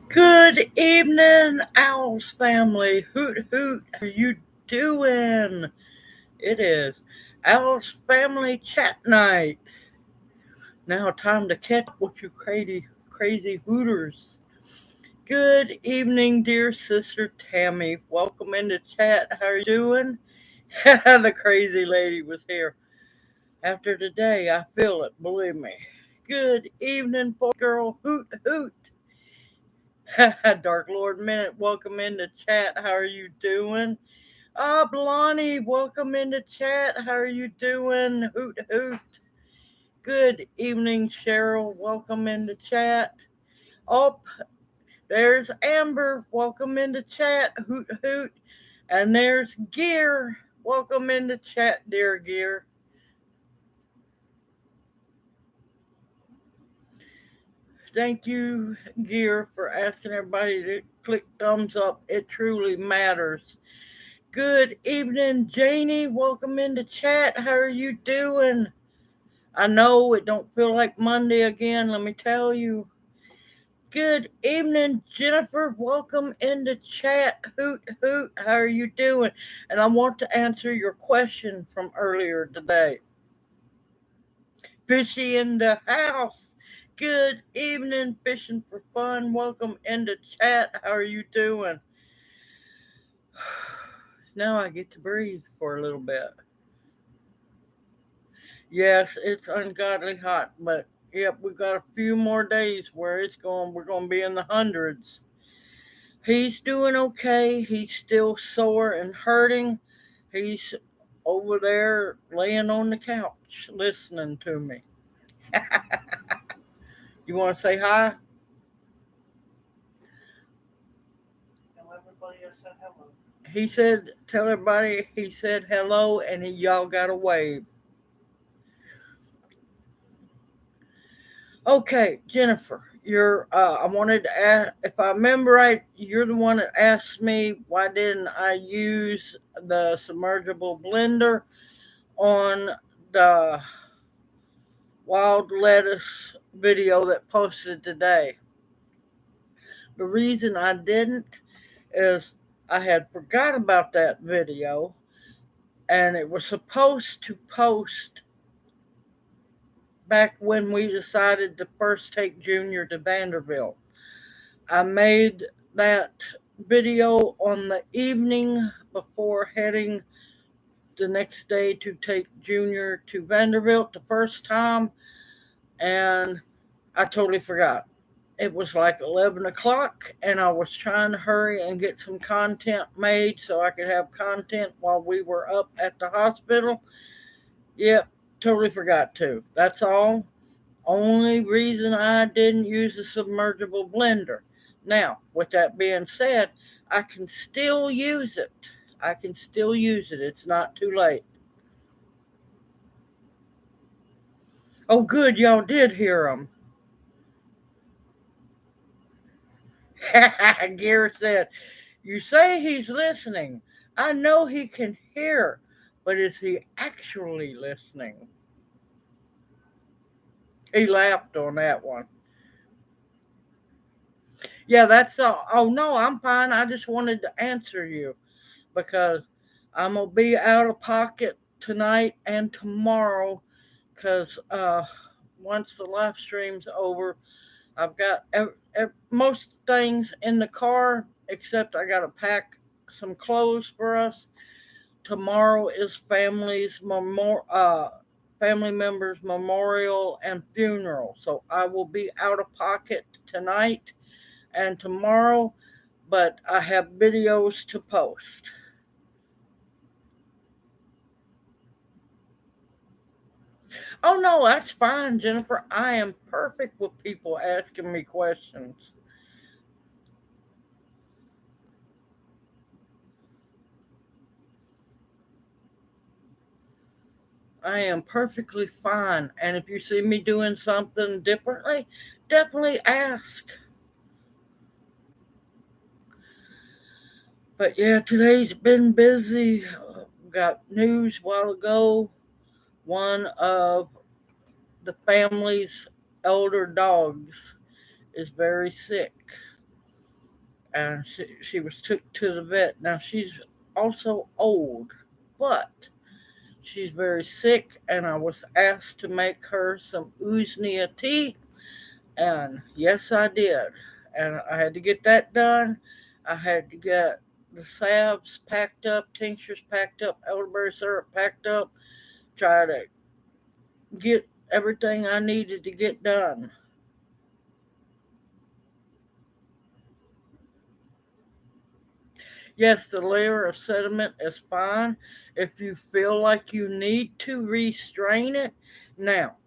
Good evening, Owls family. Hoot hoot, how are you doing? It is Owls family chat night. Now time to catch up with you crazy hooters. Good evening, dear sister Tammy. Welcome into chat. How are you doing? The crazy lady was here. After today, I feel it, believe me. Good evening, boy girl. Hoot hoot. Dark Lord Minute, welcome into chat. How are you doing? Blondie, welcome into chat. How are you doing? Hoot hoot. Good evening, Cheryl. Welcome into chat. Oh, there's Amber. Welcome into chat. Hoot hoot. And there's Gear. Welcome into chat, dear Gear. Thank you, Gear, for asking everybody to click thumbs up. It truly matters. Good evening, Janie. Welcome into chat. How are you doing? I know it don't feel like Monday again, let me tell you. Good evening, Jennifer. Welcome into chat. Hoot hoot. How are you doing? And I want to answer your question from earlier today. Fishy in the house. Good evening, fishing for fun. Welcome into chat. How are you doing? Now I get to breathe for a little bit. Yes, it's ungodly hot, but yep, we've got a few more days where we're going to be in the hundreds. He's doing okay. He's still sore and hurting. He's over there laying on the couch listening to me. You want to say hi? Tell everybody I said hello. He said, tell everybody he said hello and y'all got a wave. Okay, Jennifer, I wanted to ask, if I remember right, you're the one that asked me why didn't I use the submergible blender on the wild lettuce video that posted today. The reason I didn't is I had forgot about that video and it was supposed to post back when we decided to first take Junior to Vanderbilt. I made that video on the evening before heading the next day to take Junior to Vanderbilt the first time, and I totally forgot. It was like 11 o'clock, and I was trying to hurry and get some content made so I could have content while we were up at the hospital. Yep, totally forgot to. That's all. Only reason I didn't use a submergible blender. Now, with that being said, I can still use it. I can still use it. It's not too late. Oh, good, y'all did hear him. Garrett said, you say he's listening. I know he can hear, but is he actually listening? He laughed on that one. Yeah, that's all. Oh, no, I'm fine. I just wanted to answer you because I'm going to be out of pocket tonight and tomorrow because once the live stream's over, I've got most things in the car except I got to pack some clothes for us. Tomorrow is family members' memorial and funeral, so I will be out of pocket tonight and tomorrow, but I have videos to post. Oh no, that's fine, Jennifer. I am perfect with people asking me questions. I am perfectly fine. And if you see me doing something differently, definitely ask. But yeah, today's been busy. Got news a while ago. One of the family's elder dogs is very sick. and she was took to the vet. Now she's also old, but she's very sick, and I was asked to make her some Usnea tea, and yes, I did. And I had to get that done. I had to get the salves packed up, tinctures packed up, elderberry syrup packed up, try to get everything I needed to get done. Yes, the layer of sediment is fine. If you feel like you need to restrain it, now,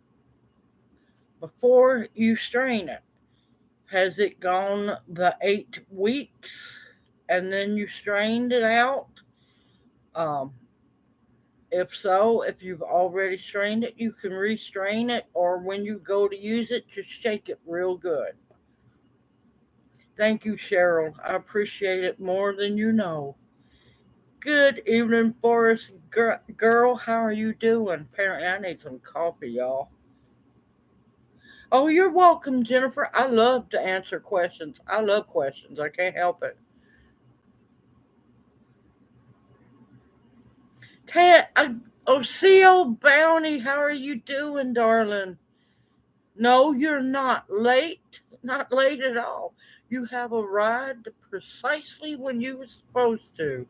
before you strain it, has it gone the 8 weeks and then you strained it out? Um, if so, if you've already strained it, you can restrain it, or when you go to use it, just shake it real good. Thank you, Cheryl. I appreciate it more than you know. Good evening, Forrest. Girl, how are you doing? Apparently, I need some coffee, y'all. Oh, you're welcome, Jennifer. I love to answer questions. I love questions. I can't help it. Ted, CO Bounty, how are you doing, darling? No, you're not late. Not late at all. You have arrived precisely when you were supposed to.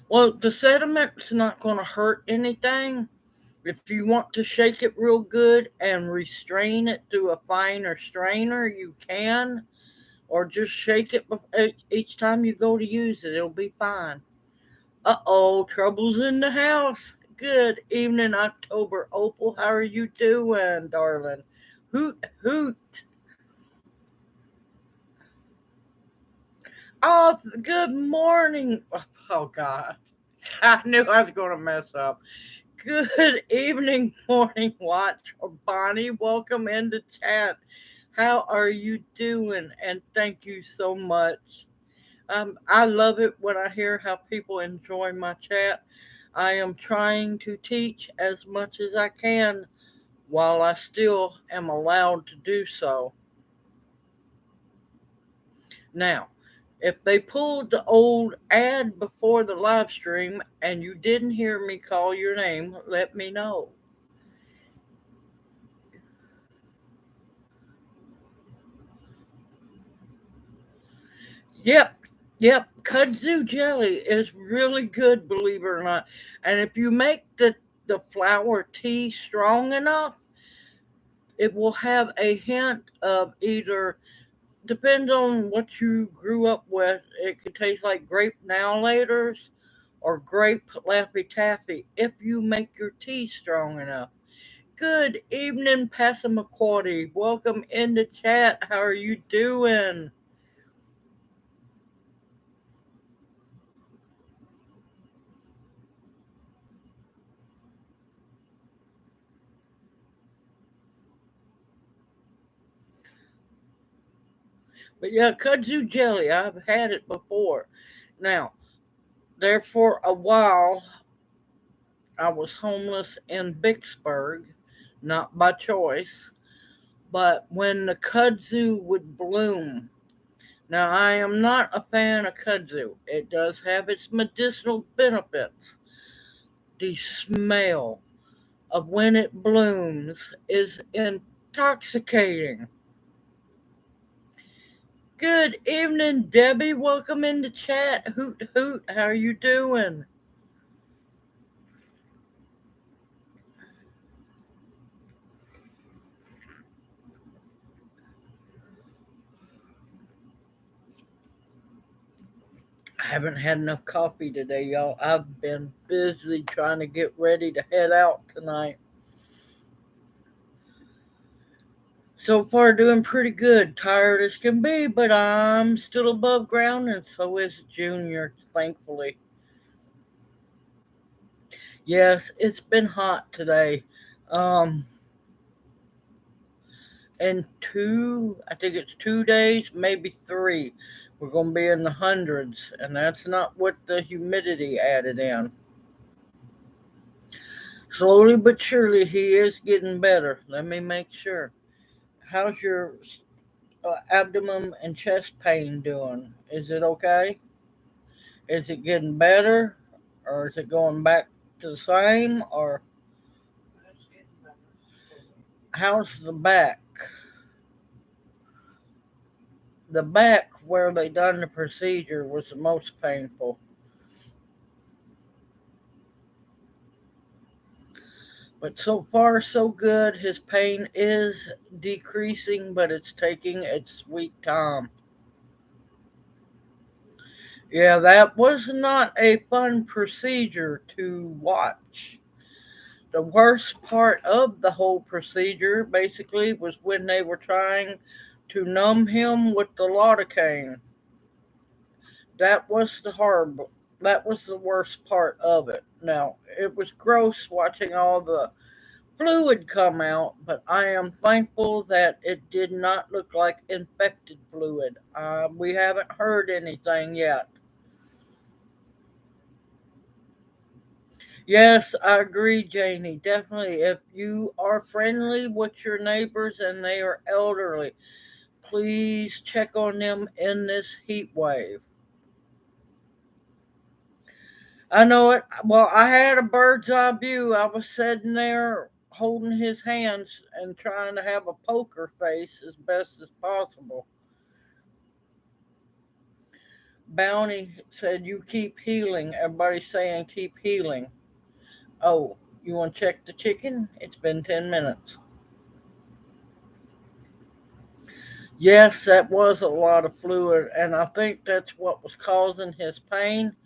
Well, the sediment's not going to hurt anything. If you want to shake it real good and restrain it through a finer strainer, you can. Or just shake it each time you go to use it. It'll be fine. Uh-oh, trouble's in the house. Good evening, October Opal. How are you doing, darling? Hoot, hoot. Oh, good morning. Oh, God. I knew I was going to mess up. Good evening, morning watch. Bonnie, welcome into chat. How are you doing? And thank you so much. I love it when I hear how people enjoy my chat. I am trying to teach as much as I can while I still am allowed to do so. Now, if they pulled the old ad before the live stream and you didn't hear me call your name, let me know. Yep, yep. Kudzu jelly is really good, believe it or not. And if you make the flower tea strong enough, it will have a hint of either, depends on what you grew up with. It could taste like grape now laters or grape laffy taffy if you make your tea strong enough. Good evening, Passamaquoddy. Welcome into chat. How are you doing? But yeah, kudzu jelly, I've had it before. Now, there for a while, I was homeless in Vicksburg, not by choice, but when the kudzu would bloom. Now, I am not a fan of kudzu. It does have its medicinal benefits. The smell of when it blooms is intoxicating. Good evening, Debbie. Welcome into chat. Hoot hoot. How are you doing? I haven't had enough coffee today, y'all. I've been busy trying to get ready to head out tonight. So far, doing pretty good. Tired as can be, but I'm still above ground, and so is Junior, thankfully. Yes, it's been hot today. Um, in I think it's 2 days, maybe three, we're going to be in the hundreds, and that's not what the humidity added in. Slowly but surely, he is getting better. Let me make sure. How's your abdomen and chest pain doing? Is it okay? Is it getting better, or is it going back to the same? Or how's the back? The back where they done the procedure was the most painful. But so far, so good. His pain is decreasing, but it's taking its sweet time. Yeah, that was not a fun procedure to watch. The worst part of the whole procedure basically was when they were trying to numb him with the lidocaine. That was the horrible. That was the worst part of it. Now, it was gross watching all the fluid come out, but I am thankful that it did not look like infected fluid. We haven't heard anything yet. Yes, I agree, Janie. Definitely. If you are friendly with your neighbors and they are elderly, please check on them in this heat wave. I know it. Well, I had a bird's eye view. I was sitting there holding his hands and trying to have a poker face as best as possible. Bounty said, "You keep healing." Everybody's saying, "Keep healing." Oh, you want to check the chicken? It's been 10 minutes. Yes, that was a lot of fluid, and I think that's what was causing his pain.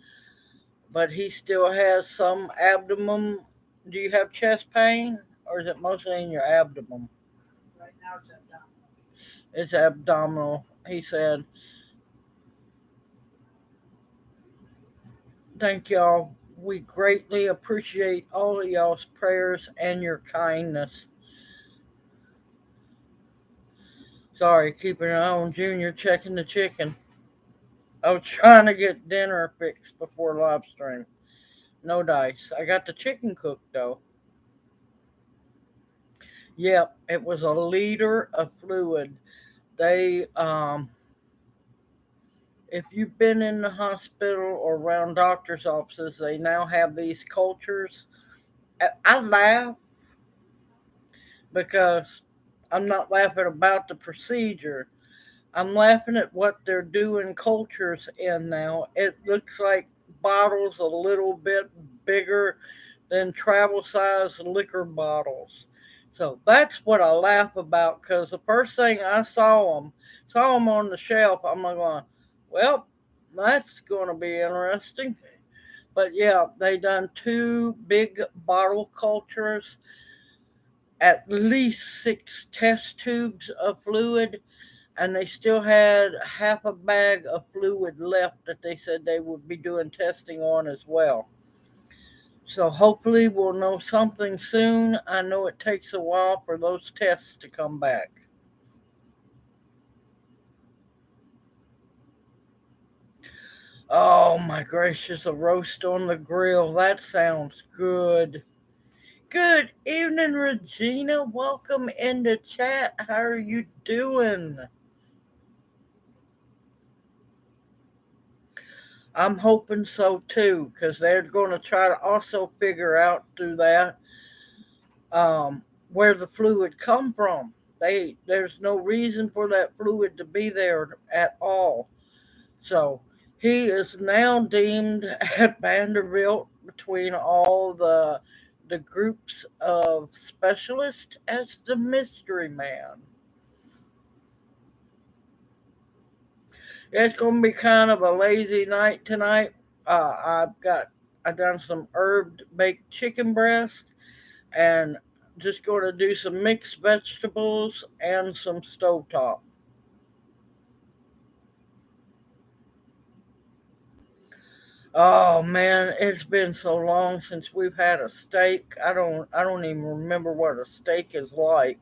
But he still has some abdomen. Do you have chest pain, or is it mostly in your abdomen? It's abdominal, he said. Thank y'all. We greatly appreciate all of y'all's prayers and your kindness. Sorry, keeping an eye on Junior checking the chicken. I was trying to get dinner fixed before live stream. No dice. I got the chicken cooked though. Yep, it was a liter of fluid. They, if you've been in the hospital or around doctor's offices, they now have these cultures. I laugh because I'm not laughing about the procedure. I'm laughing at what they're doing cultures in now. It looks like bottles a little bit bigger than travel size liquor bottles. So that's what I laugh about because the first thing I saw them on the shelf. I'm like going, well, that's going to be interesting. But yeah, they done two big bottle cultures, at least six test tubes of fluid, and they still had half a bag of fluid left that they said they would be doing testing on as well. So hopefully we'll know something soon. I know it takes a while for those tests to come back. Oh my gracious, a roast on the grill. That sounds good. Good evening, Regina. Welcome into chat. How are you doing? I'm hoping so too, because they're going to try to also figure out through that where the fluid come from. There's no reason for that fluid to be there at all. So he is now deemed at Vanderbilt between all the groups of specialists as the mystery man. It's going to be kind of a lazy night tonight. I done some herb baked chicken breast and just going to do some mixed vegetables and some stovetop. Oh man, it's been so long since we've had a steak. I don't even remember what a steak is like.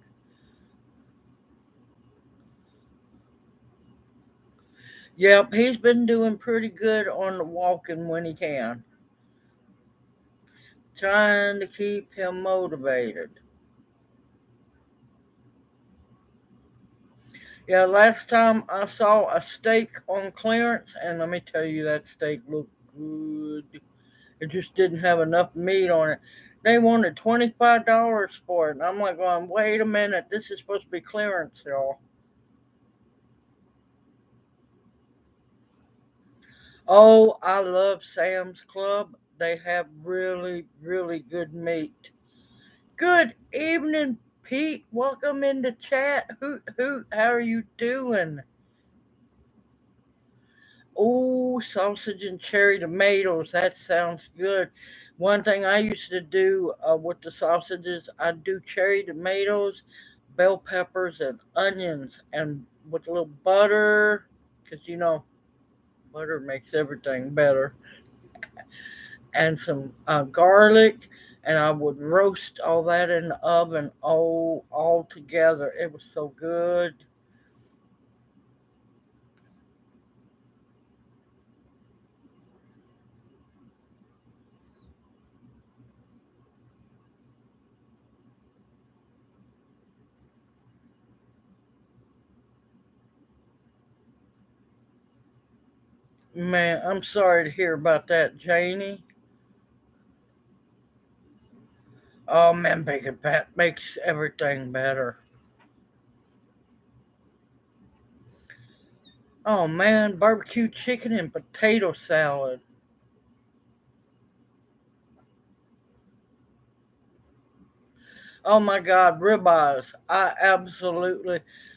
Yep, he's been doing pretty good on the walking when he can. Trying to keep him motivated. Yeah, last time I saw a steak on clearance, and let me tell you, that steak looked good. It just didn't have enough meat on it. They wanted $25 for it, and I'm like, going, wait a minute, this is supposed to be clearance, y'all. Oh, I love Sam's Club. They have really, really good meat. Good evening, Pete. Welcome into chat. Hoot hoot. How are you doing? Oh, sausage and cherry tomatoes. That sounds good. One thing I used to do with the sausages, I'd do cherry tomatoes, bell peppers, and onions, and with a little butter, because butter makes everything better, and some garlic, and I would roast all that in the oven, all together. It was so good. Man, I'm sorry to hear about that, Janie. Oh man, bacon fat makes everything better. Oh man, barbecue chicken and potato salad. Oh my god, ribeyes.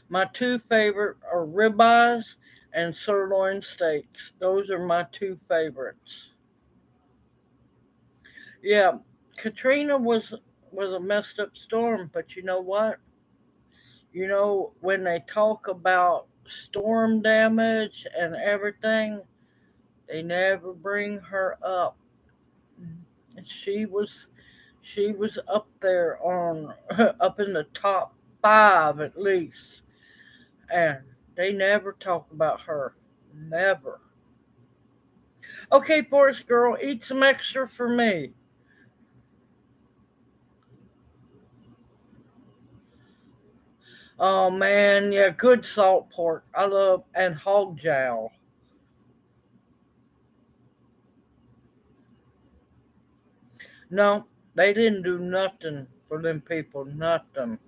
My two favorite are ribeyes and sirloin steaks. Those are my two favorites. Yeah, Katrina was a messed up storm, but you know what? When they talk about storm damage and everything, they never bring her up. And she was up there on up in the top five at least, and they never talk about her. Never. Okay, Forest Girl, eat some extra for me. Oh man, yeah, good salt pork. I love and hog jowl. No, they didn't do nothing for them people. Nothing.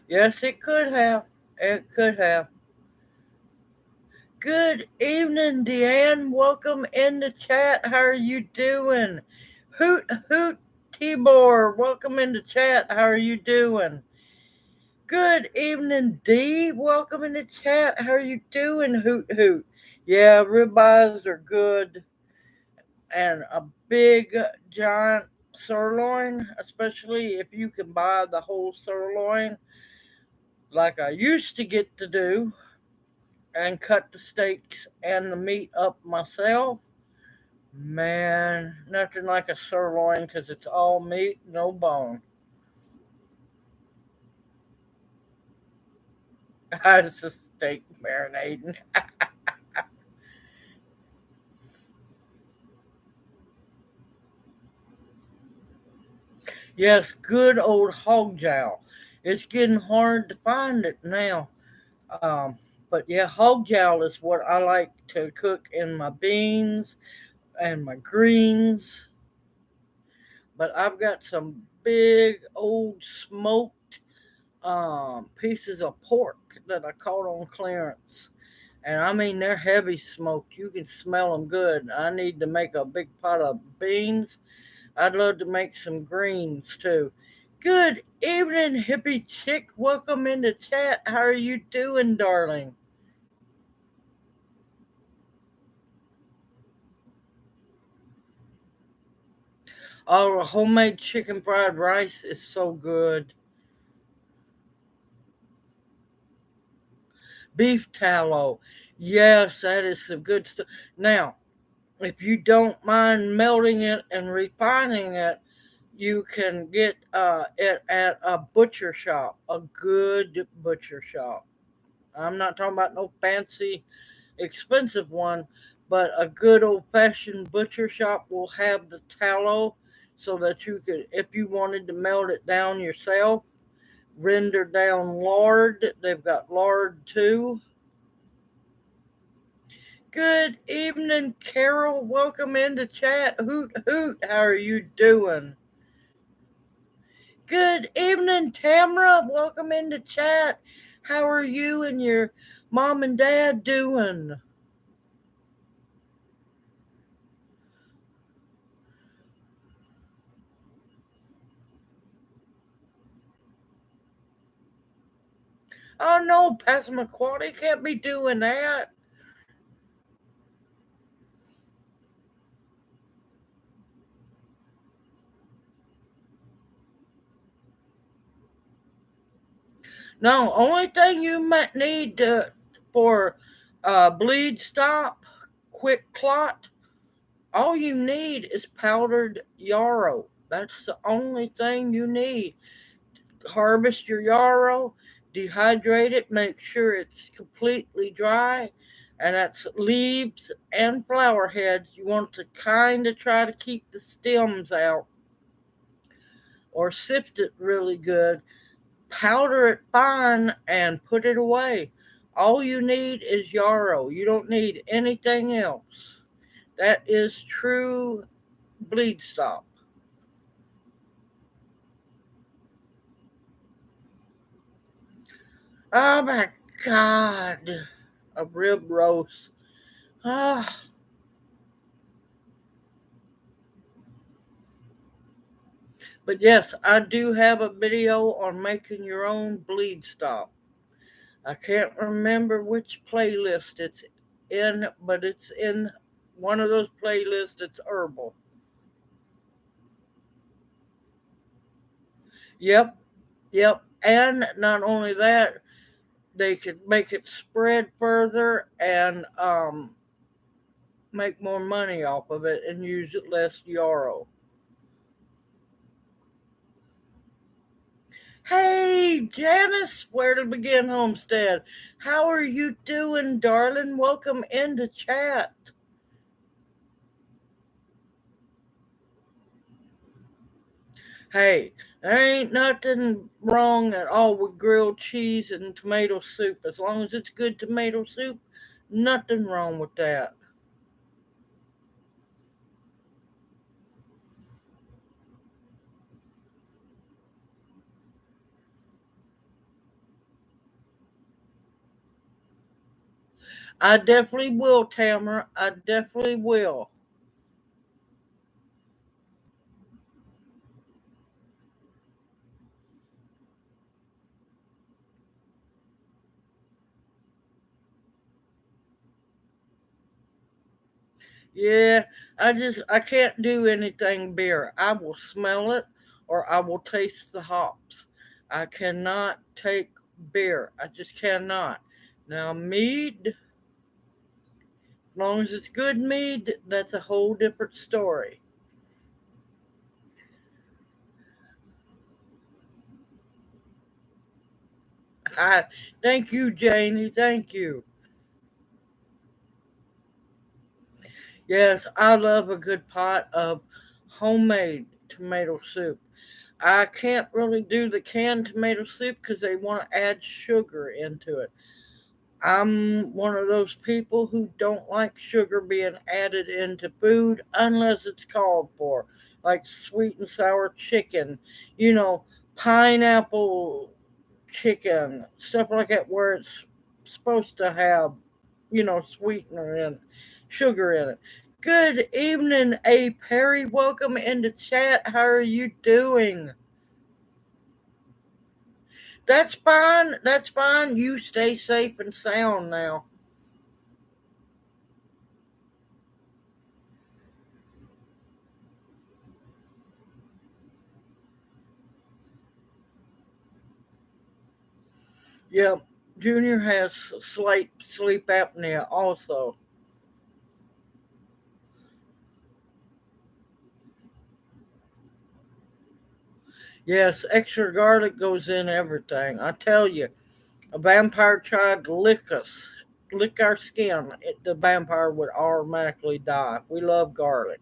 Yes, it could have. It could have. Good evening, Deanne. Welcome in the chat. How are you doing? Hoot hoot Tibor. Welcome in the chat. How are you doing? Good evening, Dee. Welcome in the chat. How are you doing? Hoot hoot. Yeah, ribeyes are good, and a big giant sirloin, especially if you can buy the whole sirloin, like I used to get to do, and cut the steaks and the meat up myself. Man, nothing like a sirloin because it's all meat, no bone. It's a steak marinating. Yes, good old hog jowl. It's getting hard to find it now. Um, but yeah, hog jowl is what I like to cook in my beans and my greens. But I've got some big old smoked pieces of pork that I caught on clearance. And I mean, they're heavy smoked. You can smell them good. I need to make a big pot of beans. I'd love to make some greens too. Good evening, hippie chick. Welcome in the chat. How are you doing, darling? Oh, homemade chicken fried rice is so good. Beef tallow. Yes, that is some good stuff. Now, if you don't mind melting it and refining it, you can get it at a butcher shop, a good butcher shop. I'm not talking about no fancy, expensive one, but a good old-fashioned butcher shop will have the tallow so that you could, if you wanted to melt it down yourself, render down lard. They've got lard too. Good evening, Carol. Welcome into chat. Hoot hoot. How are you doing? Good evening, Tamra. Welcome into chat. How are you and your mom and dad doing? Oh no, Passamaquoddy can't be doing that. No, only thing you might need for bleed stop, quick clot, all you need is powdered yarrow. That's the only thing you need. Harvest your yarrow, dehydrate it, make sure it's completely dry, and that's leaves and flower heads. You want to kind of try to keep the stems out or sift it really good, powder it fine, and put it away. All you need is yarrow. You don't need anything else. That is true bleed stop. Oh my God. A rib roast. Ah, but yes, I do have a video on making your own bleed stop. I can't remember which playlist it's in, but it's in one of those playlists. It's herbal. Yep, yep. And not only that, they could make it spread further and make more money off of it and use it less yarrow. Hey, Janice, where to begin, Homestead? How are you doing, darling? Welcome into chat. Hey, there ain't nothing wrong at all with grilled cheese and tomato soup. As long as it's good tomato soup, nothing wrong with that. I definitely will, Tamara. I definitely will. Yeah, I can't do anything beer. I will smell it or I will taste the hops. I cannot take beer. I just cannot. Now mead, as long as it's good mead, that's a whole different story. I thank you, Janie. Thank you. Yes, I love a good pot of homemade tomato soup. I can't really do the canned tomato soup because they want to add sugar into it. I'm one of those people who don't like sugar being added into food unless it's called for, like sweet and sour chicken, you know, pineapple chicken, stuff like that, where it's supposed to have, sweetener and sugar in it. Good evening, A. Perry. Welcome into chat. How are you doing? That's fine. That's fine. You stay safe and sound now. Yeah, Junior has sleep apnea also. Yes, extra garlic goes in everything. I tell you, a vampire tried to lick us lick our skin, the vampire would automatically die. We love garlic.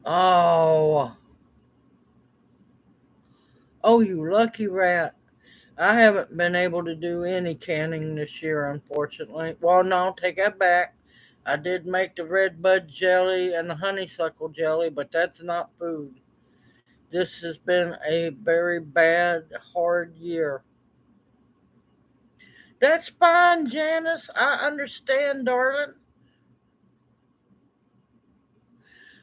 Oh, oh, you lucky rat. I haven't been able to do any canning this year, unfortunately. Well, no, take that back. I did make the red bud jelly and the honeysuckle jelly, but that's not food. This has been a very bad, hard year. That's fine, Janice. I understand, darling.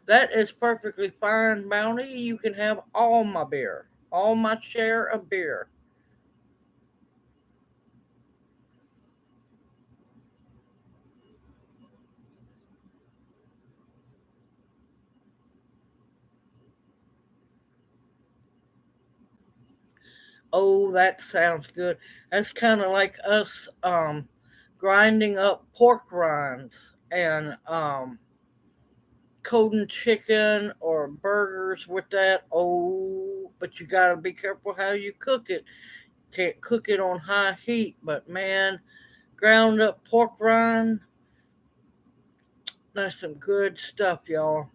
That is perfectly fine, Bounty. You can have all my beer, all my share of beer. Oh, that sounds good. That's kind of like us grinding up pork rinds and coating chicken or burgers with that. Oh, but you got to be careful how you cook it. Can't cook it on high heat, but man, ground up pork rind, that's some good stuff, y'all.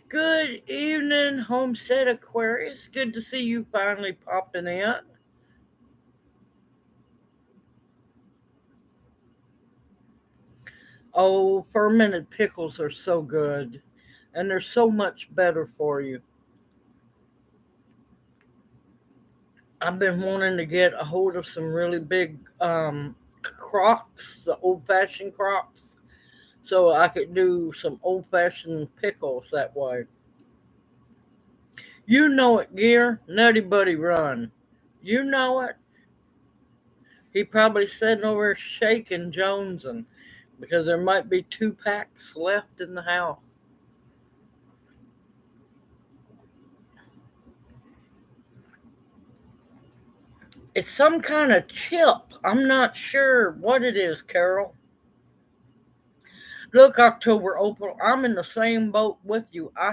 Good evening, Homestead Aquarius. Good to see you finally popping in. Oh, fermented pickles are so good, and they're so much better for you. I've been wanting to get a hold of some really big crocks, the old fashioned crocks, so I could do some old fashioned pickles that way. You know it, Gear. Nutty Buddy Run. You know it. He probably sitting over shaking Jonesing because there might be 2 packs left in the house. It's some kind of chip. I'm not sure what it is, Carol. Look, October Opal, I'm in the same boat with you. I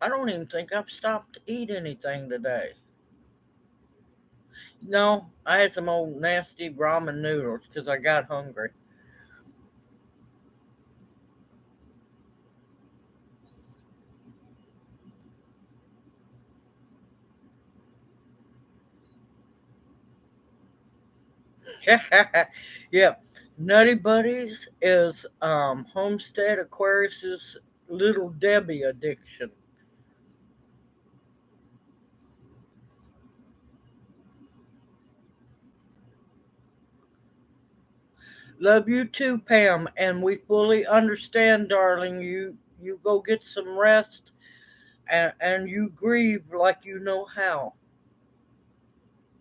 don't even think I've stopped to eat anything today. No, I had some old nasty ramen noodles because I got hungry. Yeah, Nutty Buddies is Homestead Aquarius's Little Debbie addiction. Love you too, Pam, and we fully understand, darling. You go get some rest and you grieve like you know how.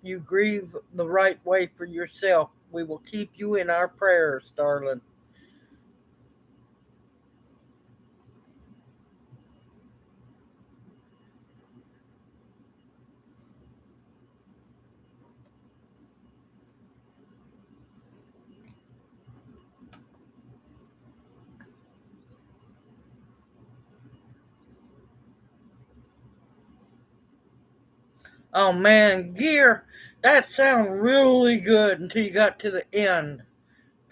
You grieve the right way for yourself. We will keep you in our prayers, darling. Oh man, Gear, that sounded really good until you got to the end.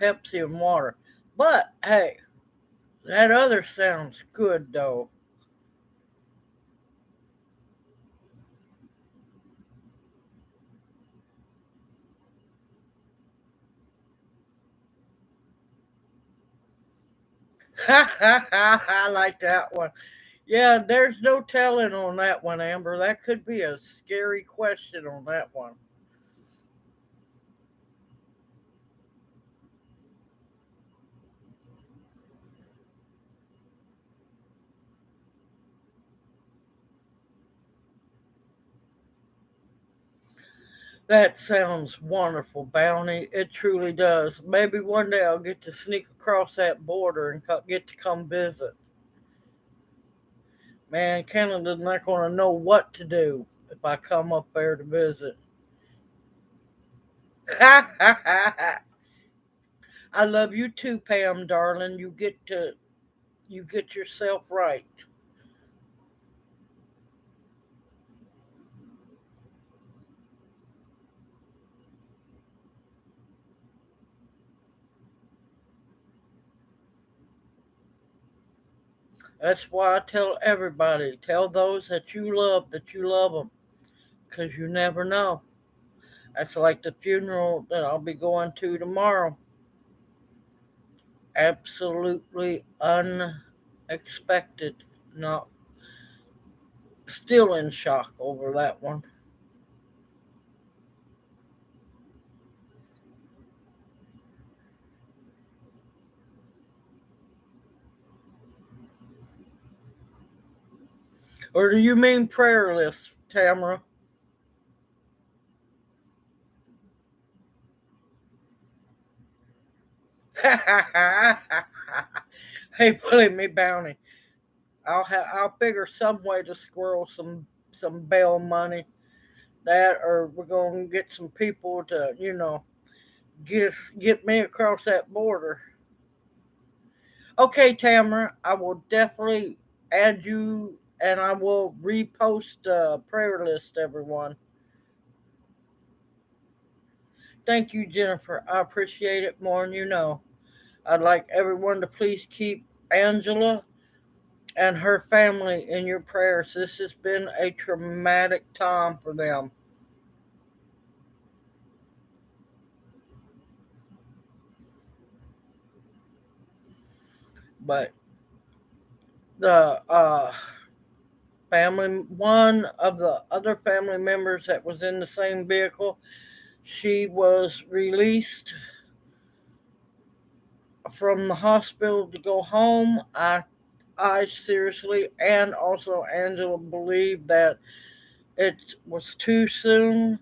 Pepsi and water. But hey, that other sounds good though. I like that one. Yeah, there's no telling on that one, Amber. That could be a scary question on that one. That sounds wonderful, Bounty. It truly does. Maybe one day I'll get to sneak across that border and get to come visit. Man, Canada's not going to know what to do if I come up there to visit. I love you too, Pam, darling. You get yourself right. That's why I tell everybody, tell those that you love them, because you never know. That's like the funeral that I'll be going to tomorrow. Absolutely unexpected. Not still in shock over that one. Or do you mean prayer list, Tamara? Hey, believe me, Bounty. I'll figure some way to squirrel some bail money. That, or we're gonna get some people to get me across that border. Okay, Tamara, I will definitely add you, and I will repost the prayer list. Everyone, thank you, Jennifer. I appreciate it more than you know. I'd like everyone to please keep Angela and her family in your prayers. This has been a traumatic time for them. But the one of the other family members that was in the same vehicle, she was released from the hospital to go home. I seriously and also Angela believe that it was too soon.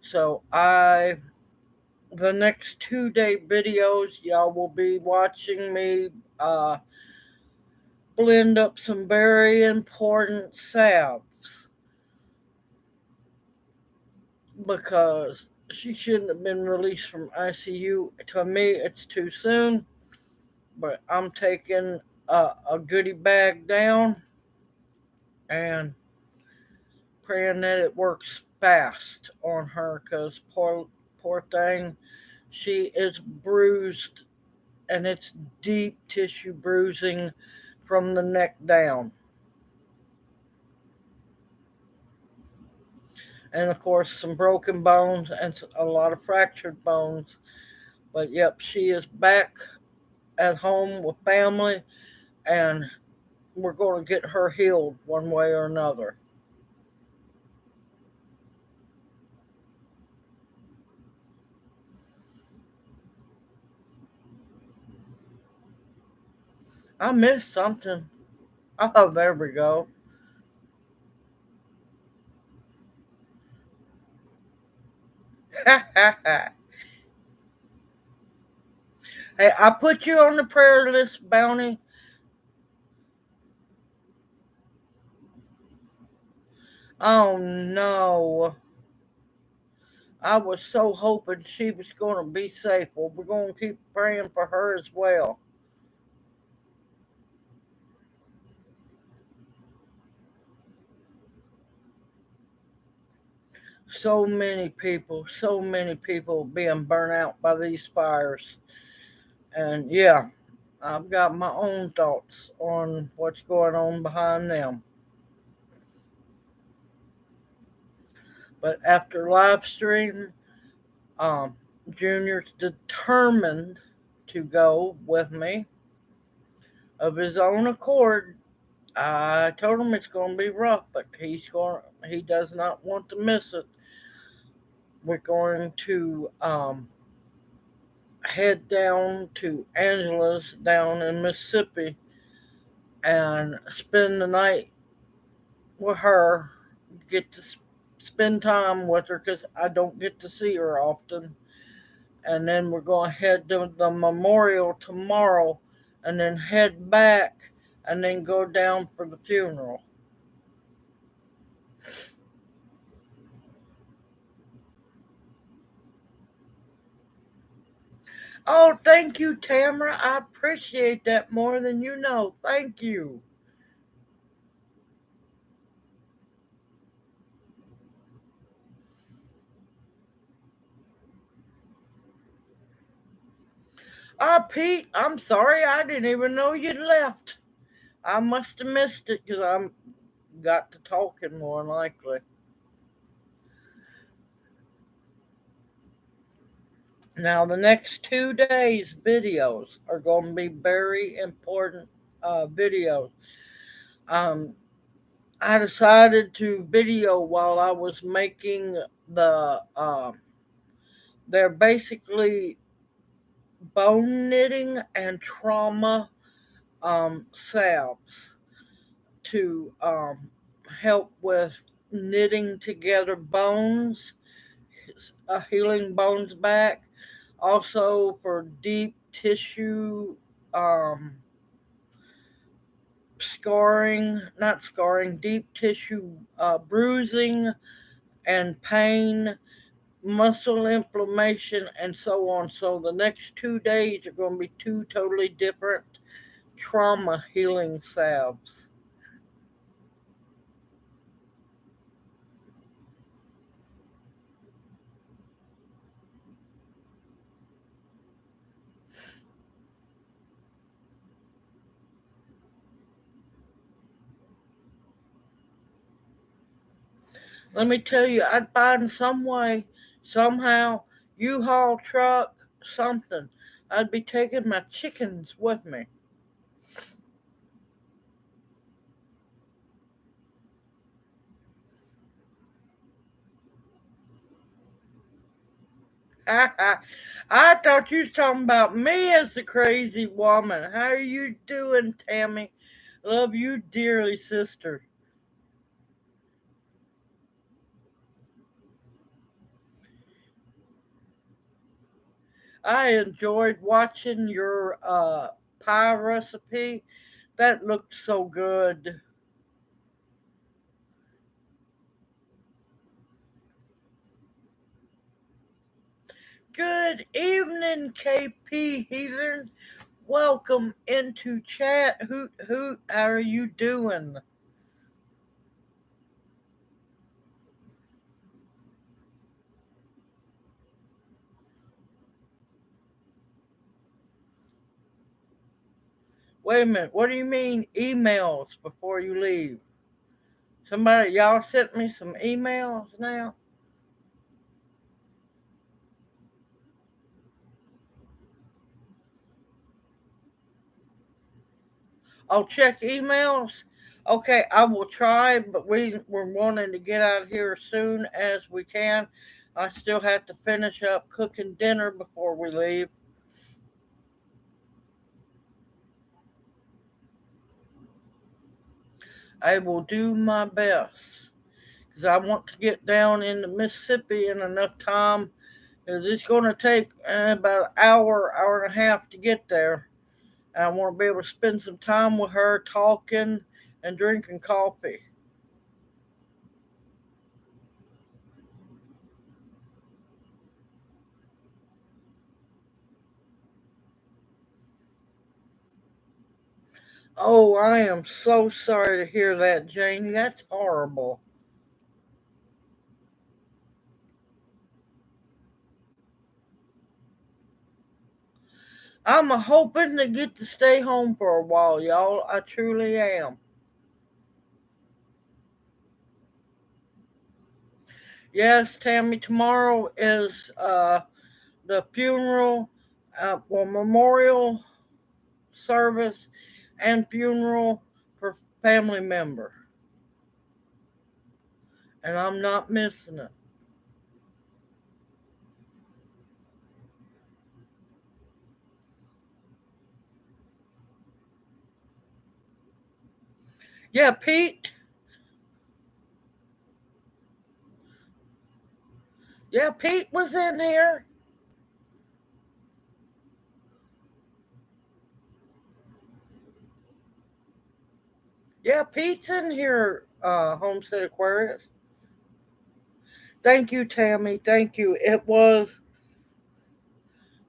So the next 2 day videos, y'all will be watching me uh, blend up some very important salves because she shouldn't have been released from ICU. To me, it's too soon, but I'm taking a goodie bag down and praying that it works fast on her because poor thing, she is bruised and it's deep tissue bruising from the neck down. And of course, some broken bones and a lot of fractured bones. But yep, she is back at home with family, and we're going to get her healed one way or another. I missed something. Oh, there we go. Hey, I put you on the prayer list, Bounty. Oh no. I was so hoping she was going to be safe. Well, we're going to keep praying for her as well. So many people being burnt out by these fires. And yeah, I've got my own thoughts on what's going on behind them. But after live stream, um, Junior's determined to go with me of his own accord. I told him it's going to be rough, but he does not want to miss it. We're going to head down to Angela's down in Mississippi and spend the night with her. Get to spend time with her because I don't get to see her often. And then we're going to head to the memorial tomorrow and then head back and then go down for the funeral. Oh, thank you, Tamara. I appreciate that more than you know. Thank you. Pete, I'm sorry. I didn't even know you'd left. I must have missed it because I'm got to talking more than likely. Now, the next 2 days videos are going to be very important videos. Um, I decided to video while I was making the. They're basically bone knitting and trauma salves to help with knitting together bones, healing bones back. Also for deep tissue um, scarring, not scarring, deep tissue bruising and pain, muscle inflammation, and so on. So the next 2 days are going to be two totally different trauma healing salves. Let me tell you, I'd find some way, somehow, U-Haul truck, something. I'd be taking my chickens with me. I thought you was talking about me as the crazy woman. How are you doing, Tammy? Love you dearly, sister. I enjoyed watching your pie recipe. That looked so good. Good evening, KP Heathen. Welcome into chat. Hoot hoot. How are you doing? Wait a minute. What do you mean emails before you leave? Somebody, y'all sent me some emails now. I'll check emails. Okay, I will try, but we're wanting to get out of here as soon as we can. I still have to finish up cooking dinner before we leave. I will do my best because I want to get down into Mississippi in enough time because it's going to take about an hour, hour and a half to get there. And I want to be able to spend some time with her talking and drinking coffee. Oh, I am so sorry to hear that, Janie. That's horrible. I'm hoping to get to stay home for a while, y'all. I truly am. Yes, Tammy, tomorrow is the funeral, memorial service and funeral for family member, and I'm not missing it. Yeah, Pete. Yeah, Pete was in here. Yeah, Pete's in here. Homestead Aquarius. Thank you, Tammy. Thank you.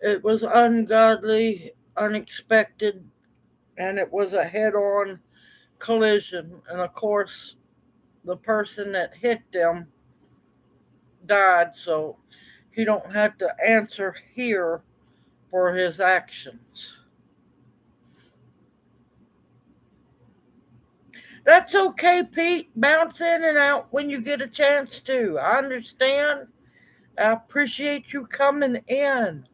It was ungodly, unexpected, and it was a head on collision. And of course, the person that hit them died, so he don't have to answer here for his actions. That's okay, Pete. Bounce in and out when you get a chance to. I understand. I appreciate you coming in.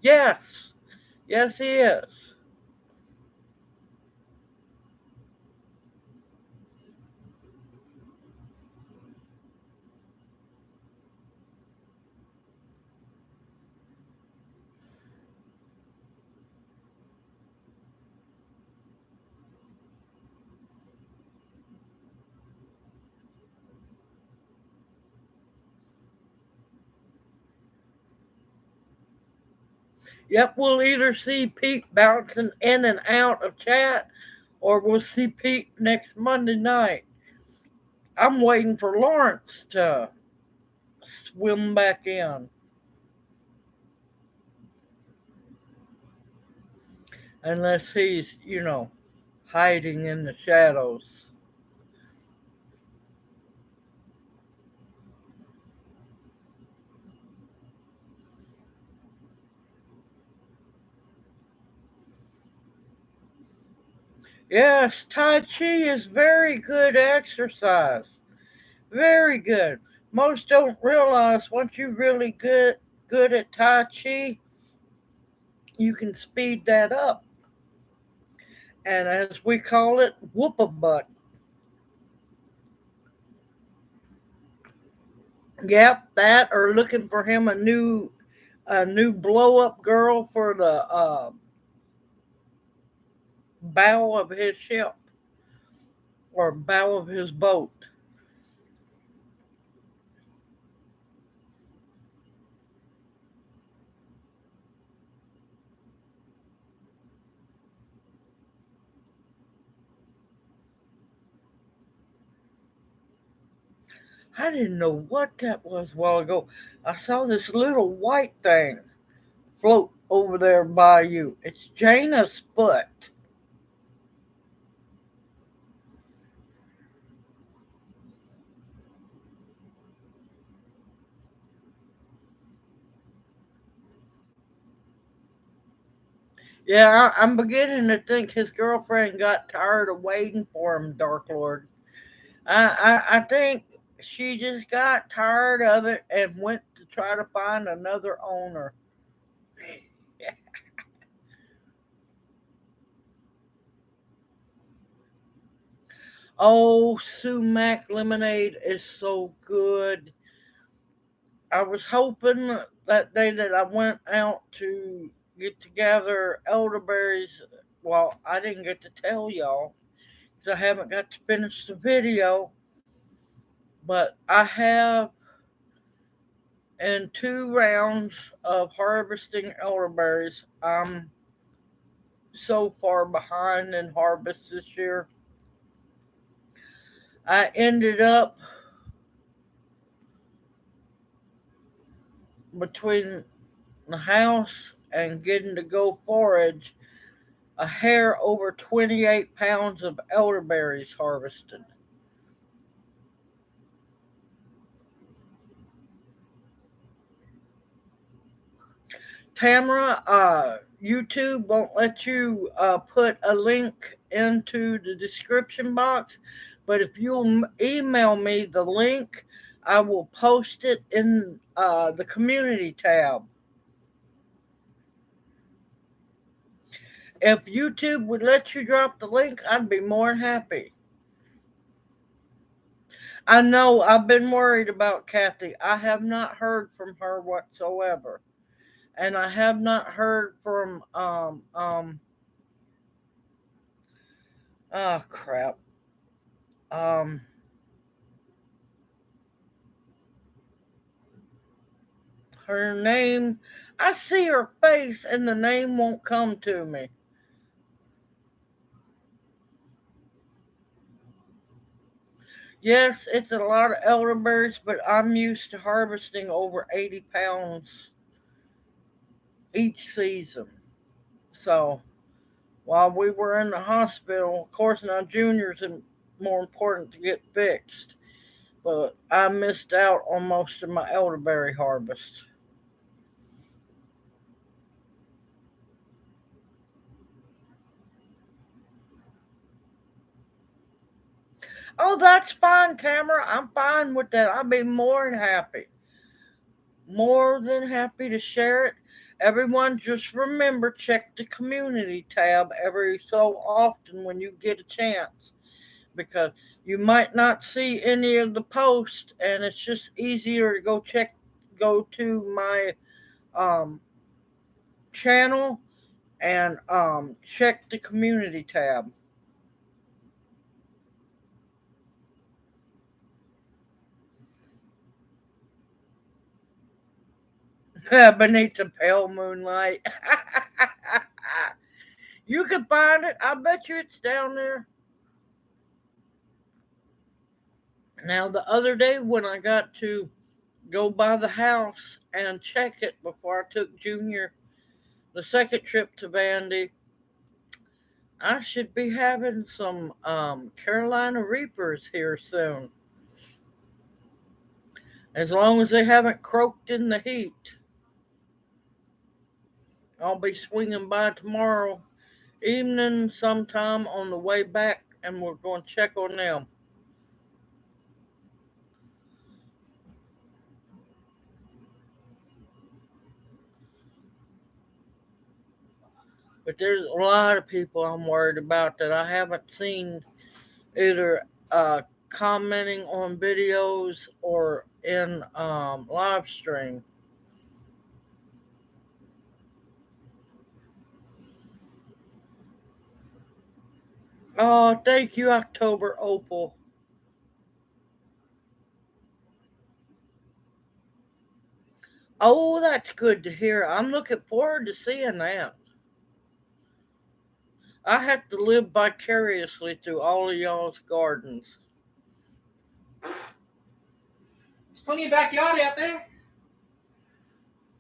Yes. Yes, he is. Yep, we'll either see Pete bouncing in and out of chat or we'll see Pete next Monday night. I'm waiting for Lawrence to swim back in. Unless he's, hiding in the shadows. Yes, Tai Chi is very good exercise. Very good. Most don't realize once you're really good at Tai Chi, you can speed that up. And as we call it, whoop a butt. Yep, that or looking for him a new blow up girl for the bow of his ship or bow of his boat. I didn't know what that was a while ago. I saw this little white thing float over there by you. It's Jaina's foot. Yeah, I'm beginning to think his girlfriend got tired of waiting for him, Dark Lord. I think she just got tired of it and went to try to find another owner. Oh, sumac lemonade is so good. I was hoping that day that I went out to get together elderberries. Well, I didn't get to tell y'all because I haven't got to finish the video, but I have in 2 rounds of harvesting elderberries. I'm so far behind in harvest this year. I ended up between the house and getting to go forage a hair over 28 pounds of elderberries harvested. Tamara, YouTube won't let you put a link into the description box, but if you'll email me the link, I will post it in the community tab. If YouTube would let you drop the link, I'd be more than happy. I know I've been worried about Kathy. I have not heard from her whatsoever. And I have not heard from oh crap. Um Her name, I see her face and the name won't come to me. Yes, it's a lot of elderberries, but I'm used to harvesting over 80 pounds each season. So while we were in the hospital, of course, now Junior's more important to get fixed, but I missed out on most of my elderberry harvest. Oh, that's fine, Tamara. I'm fine with that. I'd be more than happy to share it. Everyone, just remember check the community tab every so often when you get a chance because you might not see any of the posts, and it's just easier to go to my um, channel and check the community tab. Beneath the pale moonlight. You can find it. I bet you it's down there. Now, the other day when I got to go by the house and check it before I took Junior the second trip to Vandy, I should be having some Carolina Reapers here soon, as long as they haven't croaked in the heat. I'll be swinging by tomorrow evening sometime on the way back, and we're going to check on them. But there's a lot of people I'm worried about that I haven't seen either commenting on videos or in live stream. Oh, thank you, October Opal. Oh, that's good to hear. I'm looking forward to seeing that. I have to live vicariously through all of y'all's gardens. There's plenty of backyard out there.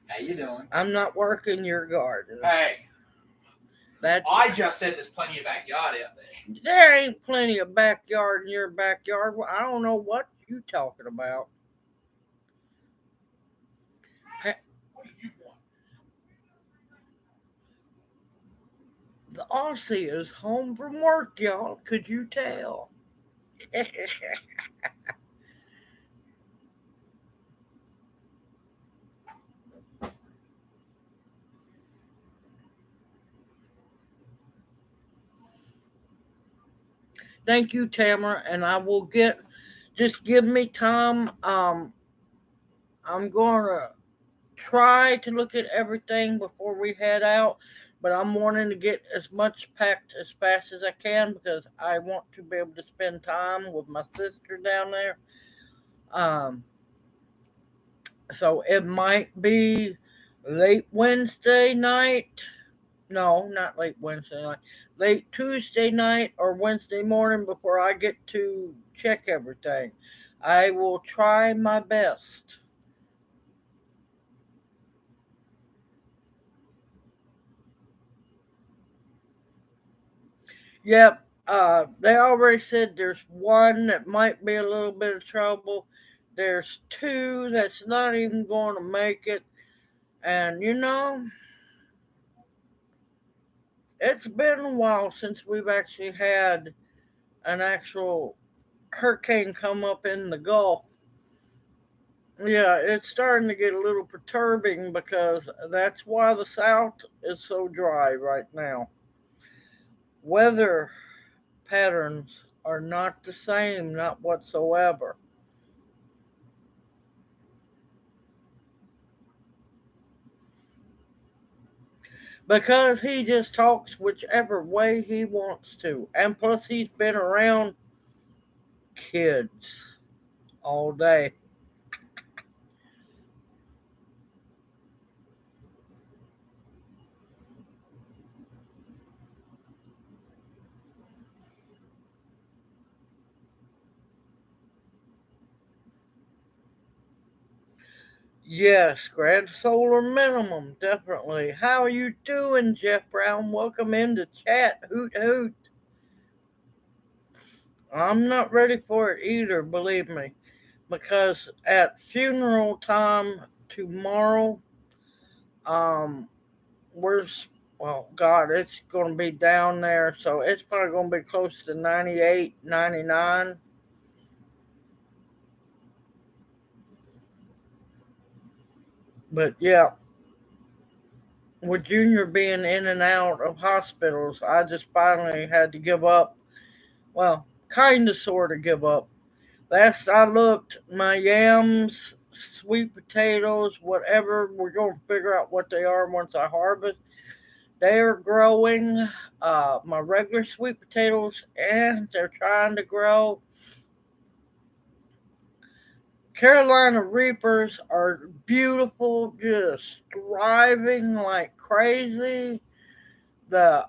How you doing? I'm not working your garden. Hey, That's I just said there's plenty of backyard out there. there ain't plenty of backyard in your backyard. Well, I don't know what you talking about. What do you want? The Aussie is home from work, y'all. Could you tell? Thank you, Tamara, and I will get. Just give me time. I'm gonna try to look at everything before we head out, but I'm wanting to get as much packed as fast as I can because I want to be able to spend time with my sister down there. Um, so it might be late Wednesday night. No, not late Wednesday night. Late Tuesday night or Wednesday morning before I get to check everything. I will try my best. Yep. They already said there's one that might be a little bit of trouble. There's two that's not even going to make it. And it's been a while since we've actually had an actual hurricane come up in the Gulf. Yeah, it's starting to get a little perturbing because that's why the South is so dry right now. Weather patterns are not the same, not whatsoever. Because he just talks whichever way he wants to. And plus, he's been around kids all day. Yes, grand solar minimum, definitely. How are you doing, Jeff Brown? Welcome into chat. Hoot hoot. I'm not ready for it either, believe me, because at funeral time tomorrow, um, we're well, God, it's going to be down there, so it's probably going to be close to 98, 99. But yeah, with Junior being in and out of hospitals, I just finally had to give up. Well, kind of, sort of give up. Last I looked, my yams, sweet potatoes, whatever, we're going to figure out what they are once I harvest. They are growing. My regular sweet potatoes, and they're trying to grow. Carolina Reapers are beautiful, just thriving like crazy. The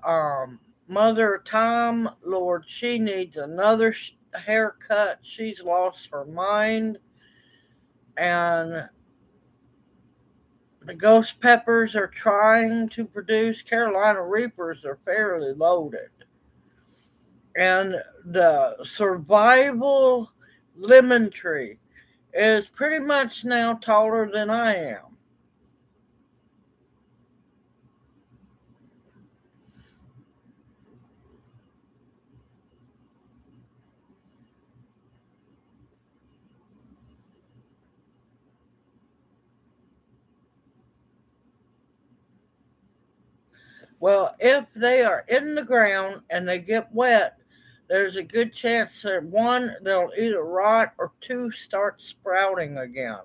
mother Tom, Lord, she needs another haircut. She's lost her mind. And the ghost peppers are trying to produce. Carolina Reapers are fairly loaded. And the survival lemon tree is pretty much now taller than I am. Well, if they are in the ground and they get wet, there's a good chance that one, they'll either rot, or two, start sprouting again.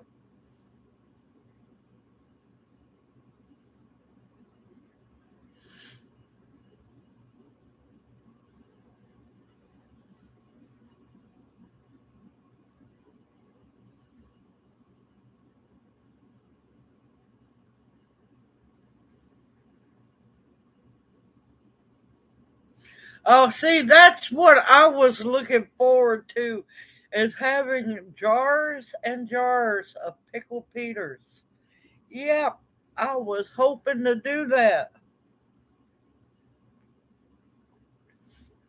Oh, see, that's what I was looking forward to, is having jars and jars of pickled Peters. Yep, I was hoping to do that.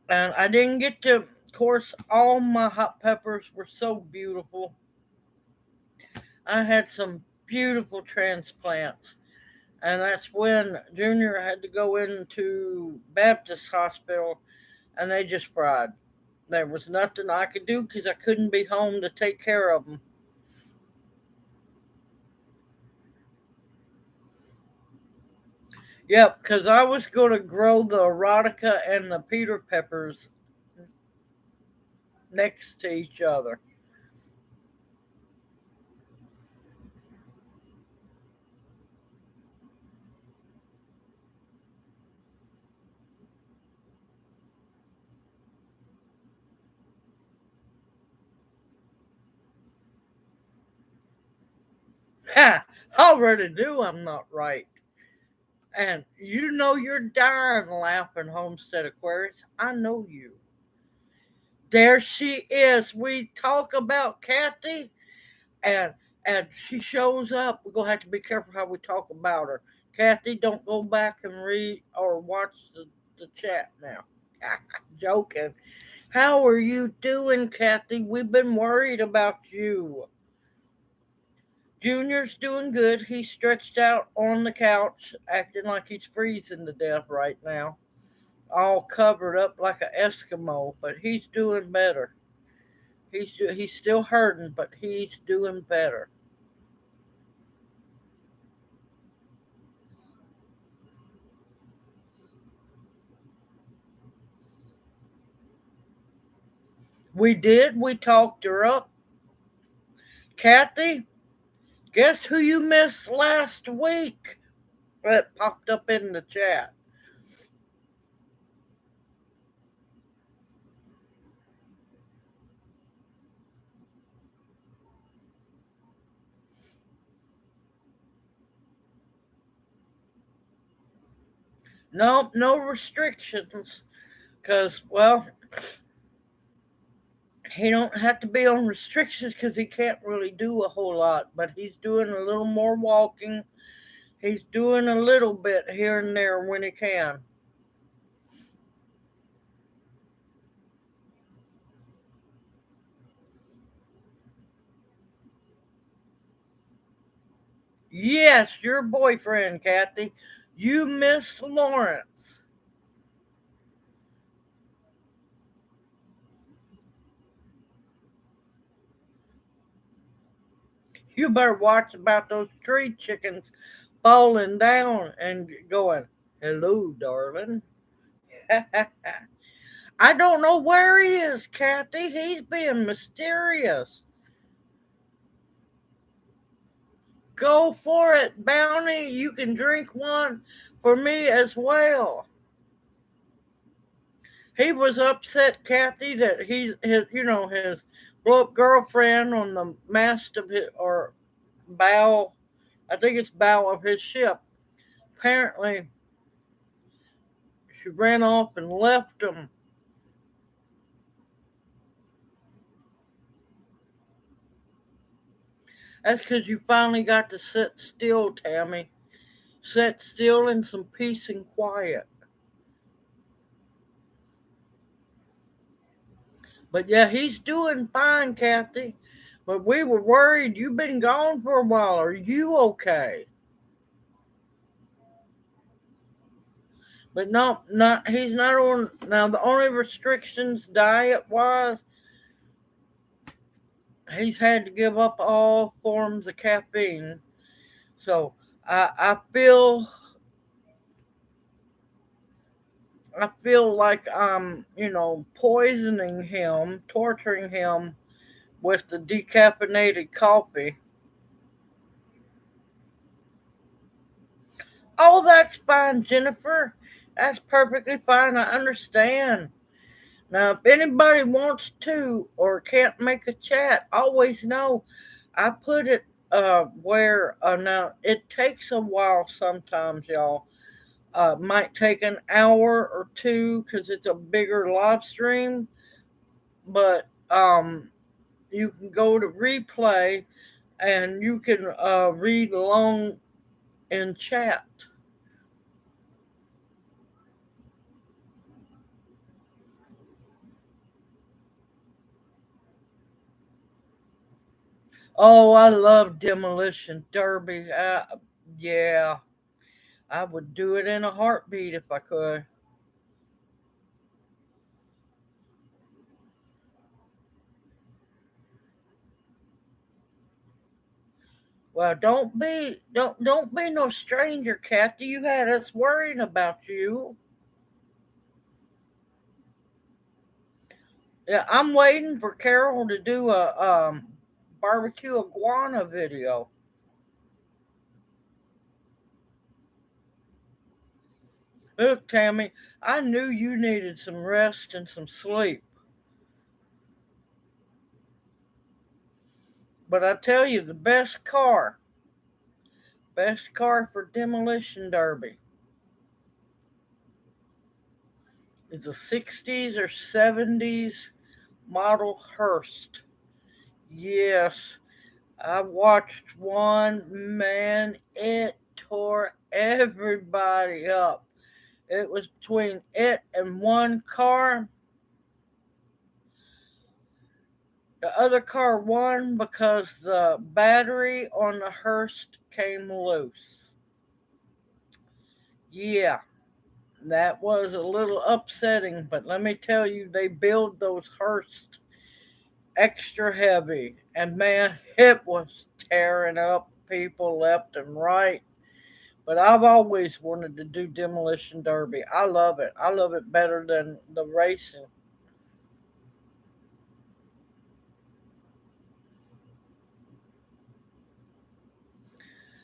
And I didn't get to, of course, all my hot peppers were so beautiful. I had some beautiful transplants. And that's when Junior had to go into Baptist Hospital, and they just fried. There was nothing I could do because I couldn't be home to take care of them. Yep, because I was going to grow the erotica and the Peter peppers next to each other. Ha! I already knew I'm not right. And you know you're dying laughing, Homestead Aquarius. I know you. There she is. We talk about Kathy, and she shows up. We're gonna have to be careful how we talk about her. Kathy, don't go back and read or watch the chat now. Joking. How are you doing, Kathy? We've been worried about you. Junior's doing good. He's stretched out on the couch, acting like he's freezing to death right now, all covered up like an Eskimo, but he's doing better. He's still hurting, but he's doing better. We did. We talked her up. Kathy, guess who you missed last week? That popped up in the chat. Nope, no restrictions. Because, well, He don't have to be on restrictions because he can't really do a whole lot, but he's doing a little more walking. He's doing a little bit here and there when he can. Yes, your boyfriend, Kathy. You missed Lawrence. You better watch about those tree chickens falling down and going, "Hello, darling." I don't know where he is, Kathy. He's being mysterious. Go for it, Bounty. You can drink one for me as well. He was upset, Kathy, that his blow up girlfriend on the mast of his or bow, I think it's bow of his ship. Apparently, she ran off and left him. That's because you finally got to sit still, Tammy. Sit still in some peace and quiet. But yeah, he's doing fine, Kathy. But we were worried. You've been gone for a while. Are you okay? But no, not he's not on now. The only restrictions diet wise, he's had to give up all forms of caffeine. So I feel like I'm poisoning him, torturing him with the decaffeinated coffee. Oh, that's fine, Jennifer. That's perfectly fine. I understand. Now, if anybody wants to or can't make a chat, always know I put it where now it takes a while sometimes, y'all. Might take an hour or two because it's a bigger live stream, but you can go to replay and you can read along in chat. Oh, I love Demolition Derby. Yeah, I would do it in a heartbeat if I could. Well, don't be no stranger, Kathy. You had us worrying about you. Yeah, I'm waiting for Carol to do a barbecue iguana video. Look, Tammy, I knew you needed some rest and some sleep, but I tell you, the best car for demolition derby is a '60s or '70s model Hearst. Yes, I watched one, man, it tore everybody up. It was between it and one car. The other car won because the battery on the Hearst came loose. Yeah, that was a little upsetting, but let me tell you, they build those Hearst extra heavy, and man, it was tearing up people left and right. But I've always wanted to do demolition derby. I love it. I love it better than the racing.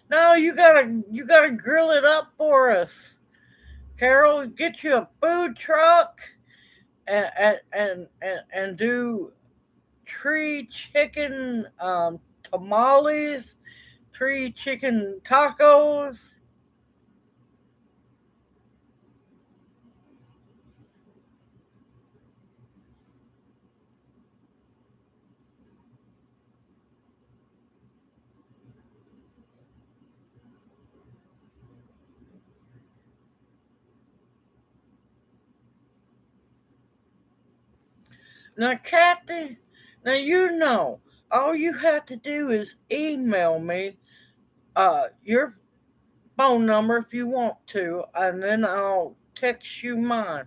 No, you gotta grill it up for us, Carol. Get you a food truck and do tree chicken tamales, tree chicken tacos. Now, Kathy, now you know, all you have to do is email me your phone number if you want to, and then I'll text you mine.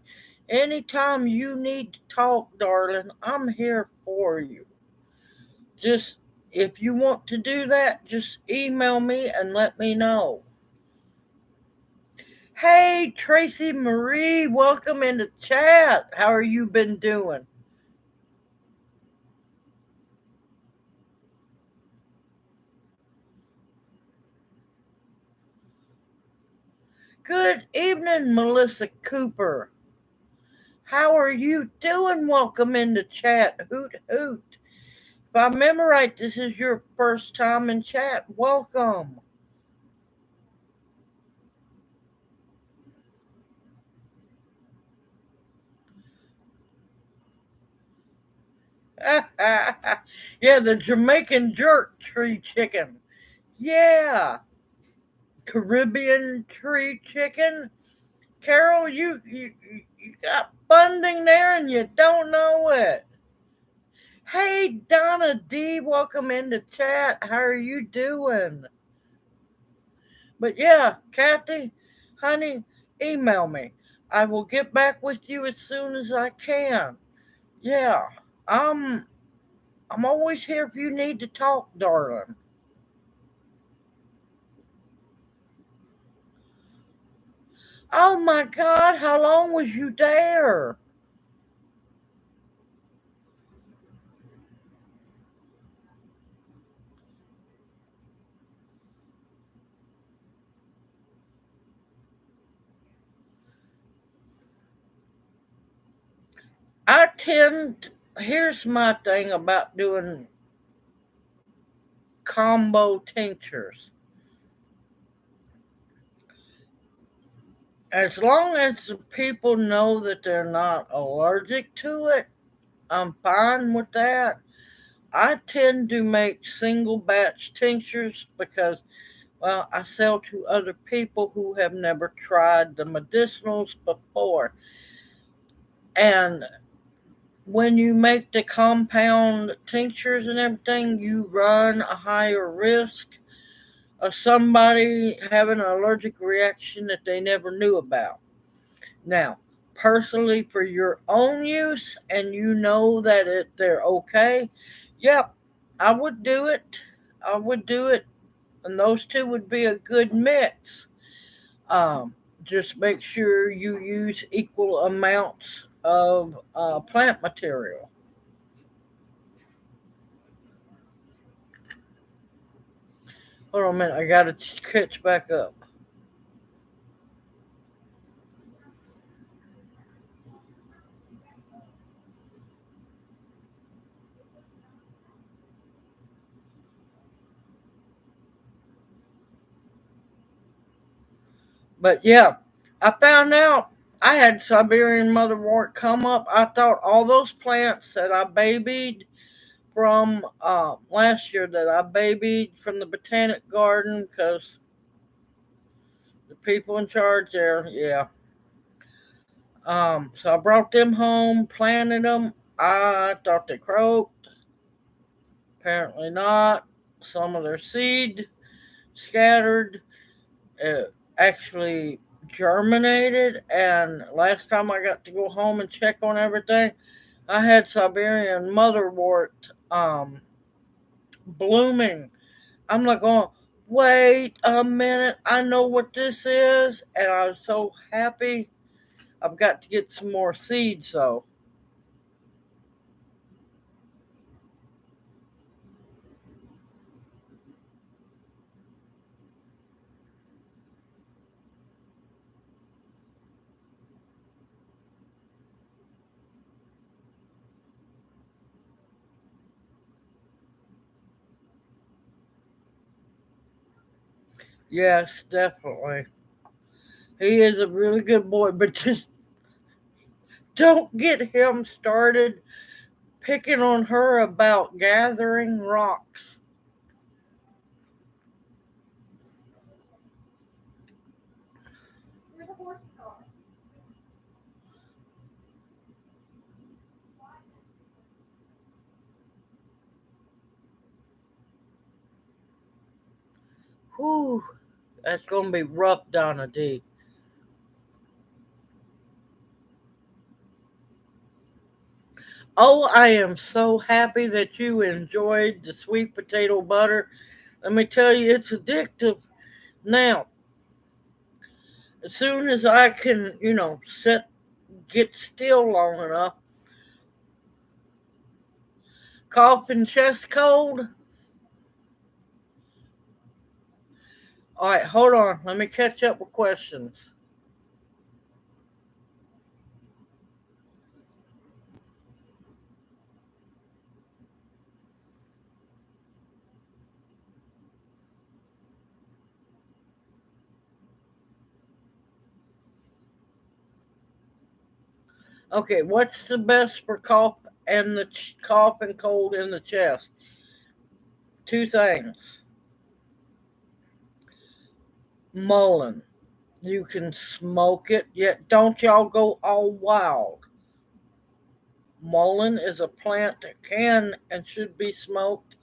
Anytime you need to talk, darling, I'm here for you. Just if you want to do that, just email me and let me know. Hey, Tracy Marie, welcome into chat. How are you been doing? Good evening, Melissa Cooper. How are you doing? Welcome into chat. Hoot hoot. If I remember right, this is your first time in chat. Welcome. Yeah, the Jamaican jerk tree chicken. Yeah, Caribbean tree chicken. Carol, you got funding there and you don't know it. Hey, Donna D, welcome into chat. How are you doing? But yeah, Kathy, honey, email me. I will get back with you as soon as I can. Yeah, I'm I'm always here if you need to talk, darling. Oh my God, how long was you there? I tend, here's my thing about doing combo tinctures. As long as the people know that they're not allergic to it, I'm fine with that. I tend to make single batch tinctures because, well, I sell to other people who have never tried the medicinals before. And when you make the compound tinctures and everything, you run a higher risk of somebody having an allergic reaction that they never knew about. Now, personally, for your own use, and you know that they're okay, yep, I would do it. I would do it, and those two would be a good mix. Um, just make sure you use equal amounts of plant material. Hold on a minute, I gotta catch back up. But yeah, I found out I had Siberian motherwort come up. I thought all those plants that I babied from last year, that I babied from the botanic garden, because the people in charge there, yeah. So I brought them home, planted them. I thought they croaked. Apparently not. Some of their seed scattered. It actually germinated, and last time I got to go home and check on everything, I had Siberian motherwort blooming. I'm like, oh, wait a minute, I know what this is, and I was so happy. I've got to get some more seeds, though. Yes, definitely. He is a really good boy, but just don't get him started picking on her about gathering rocks. Whew, that's gonna be rough, Donna D. Oh, I am so happy that you enjoyed the sweet potato butter. Let me tell you, it's addictive. Now, as soon as I can, get still long enough, cough and chest cold. All right, hold on. Let me catch up with questions. Okay, what's the best for cough and cold in the chest? Two things. Mullein. You can smoke it, yet don't y'all go all wild. Mullein is a plant that can and should be smoked,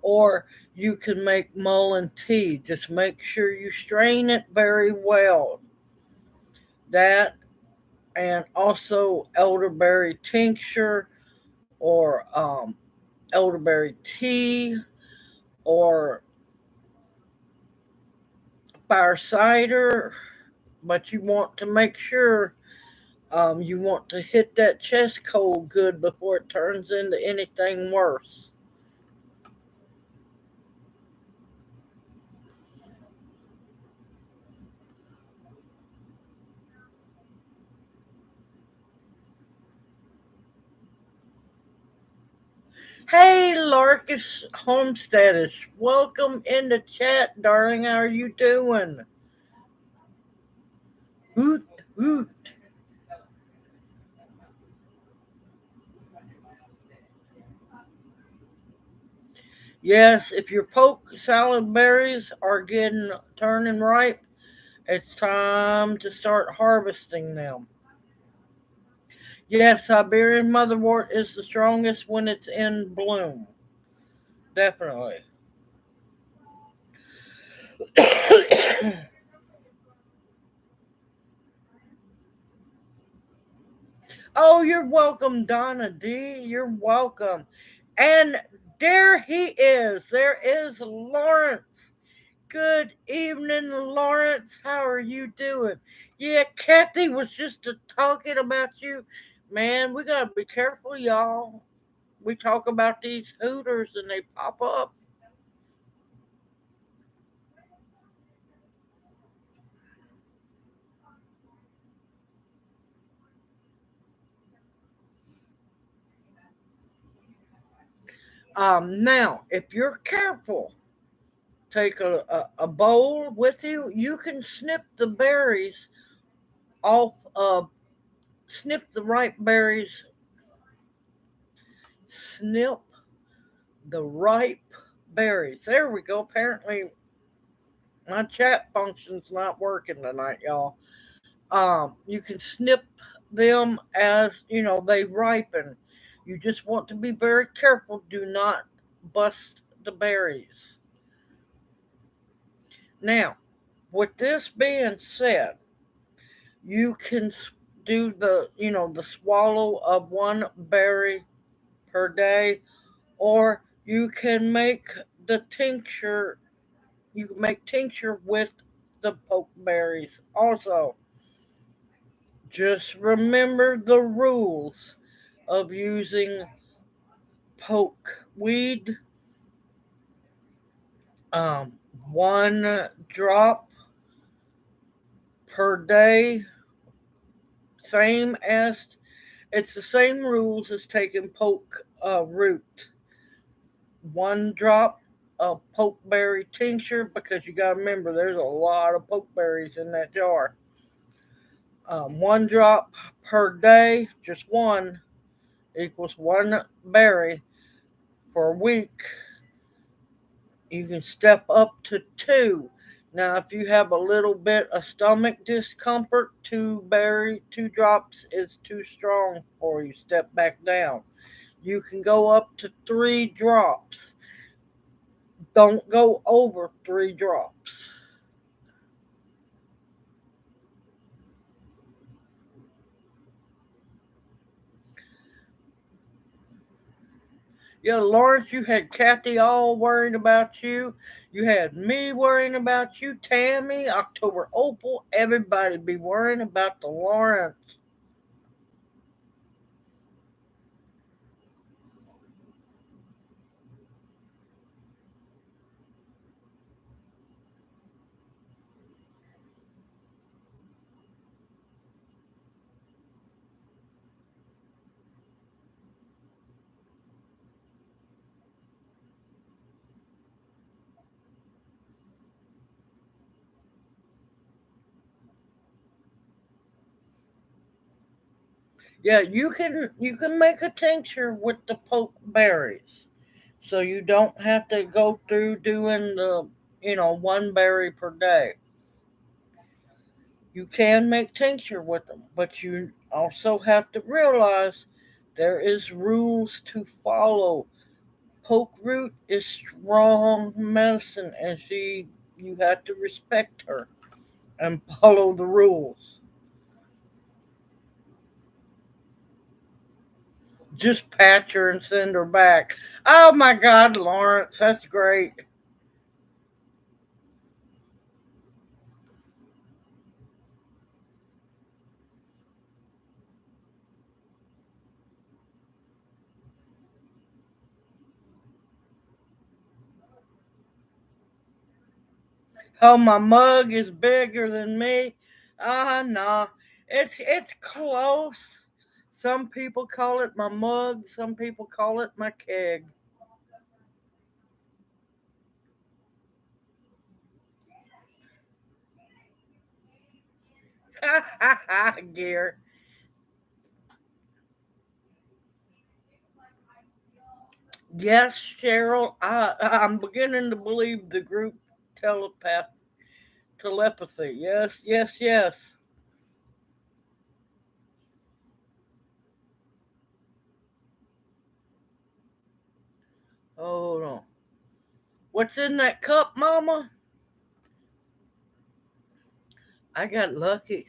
or you can make mullein tea. Just make sure you strain it very well. That, and also elderberry tincture, or elderberry tea, or fire cider. But you want to make sure you want to hit that chest cold good before it turns into anything worse. Hey, Larkus Homesteadish, welcome in the chat, darling. How are you doing? Hoot, hoot. Yes, if your poke salad berries are getting turning ripe, it's time to start harvesting them. Yes, Siberian motherwort is the strongest when it's in bloom. Definitely. Oh, you're welcome, Donna D. You're welcome. And there he is. There is Lawrence. Good evening, Lawrence. How are you doing? Yeah, Kathy was just talking about you. Man, we gotta be careful, y'all. We talk about these hooters and they pop up. Now, if you're careful, take a bowl with you. You can snip the berries off of, snip the ripe berries, snip the ripe berries. There we go. Apparently, my chat function's not working tonight, y'all. You can snip them as they ripen. You just want to be very careful. Do not bust the berries. Now, with this being said, you can do the swallow of one berry per day, or you can make the tincture. You can make tincture with the pokeberries. Also, just remember the rules of using poke weed. Um, one drop per day, same as it's the same rules as taking poke root. One drop of pokeberry tincture, because you got to remember there's a lot of pokeberries in that jar. One drop per day, just one, equals one berry for a week. You can step up to two. Now, if you have a little bit of stomach discomfort, two drops is too strong for you. Step back down. You can go up to three drops. Don't go over 3 drops. Yeah, Lawrence, you had Kathy all worrying about you. You had me worrying about you, Tammy, October Opal. Everybody be worrying about the Lawrence. Yeah, you can make a tincture with the pokeberries, so you don't have to go through doing the 1 berry per day. You can make tincture with them, but you also have to realize there is rules to follow. Poke root is strong medicine, and you have to respect her and follow the rules. Just patch her and send her back. Oh my God, Lawrence, that's great. Oh, my mug is bigger than me. Ah, nah, it's close. Some people call it my mug. Some people call it my keg. Gear. Yes, Cheryl. I'm beginning to believe the group telepath telepathy. Yes, yes, yes. Oh, hold on. What's in that cup, Mama? I got lucky.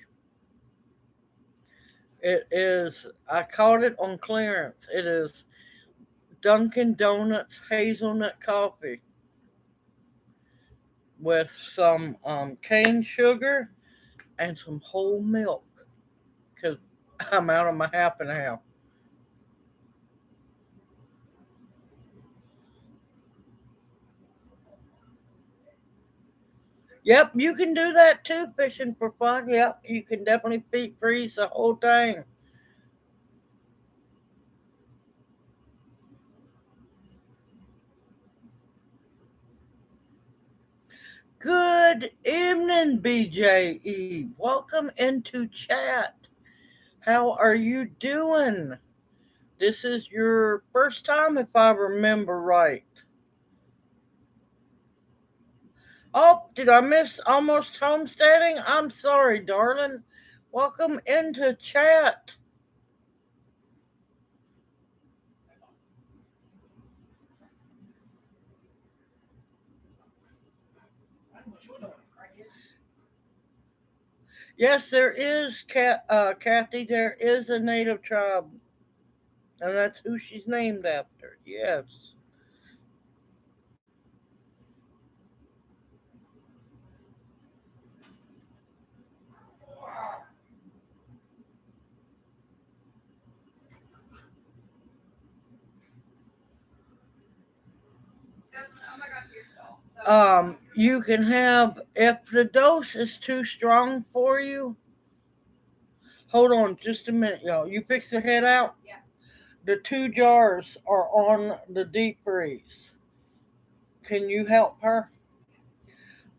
It is. I caught it on clearance. It is Dunkin' Donuts hazelnut coffee with some cane sugar and some whole milk because I'm out of my half and half. Yep, you can do that too, fishing for fun. Yep, you can definitely freeze the whole thing. Good evening, BJE. Welcome into chat. How are you doing? This is your first time, if I remember right. Oh, did I miss almost homesteading? I'm sorry, darling. Welcome into chat. Yes, there is, Kathy. There is a native tribe, and that's who she's named after. Yes. You can have, if the dose is too strong for you. Hold on, just a minute, y'all. You fix the head out. The 2 jars are on the deep freeze. Can you help her?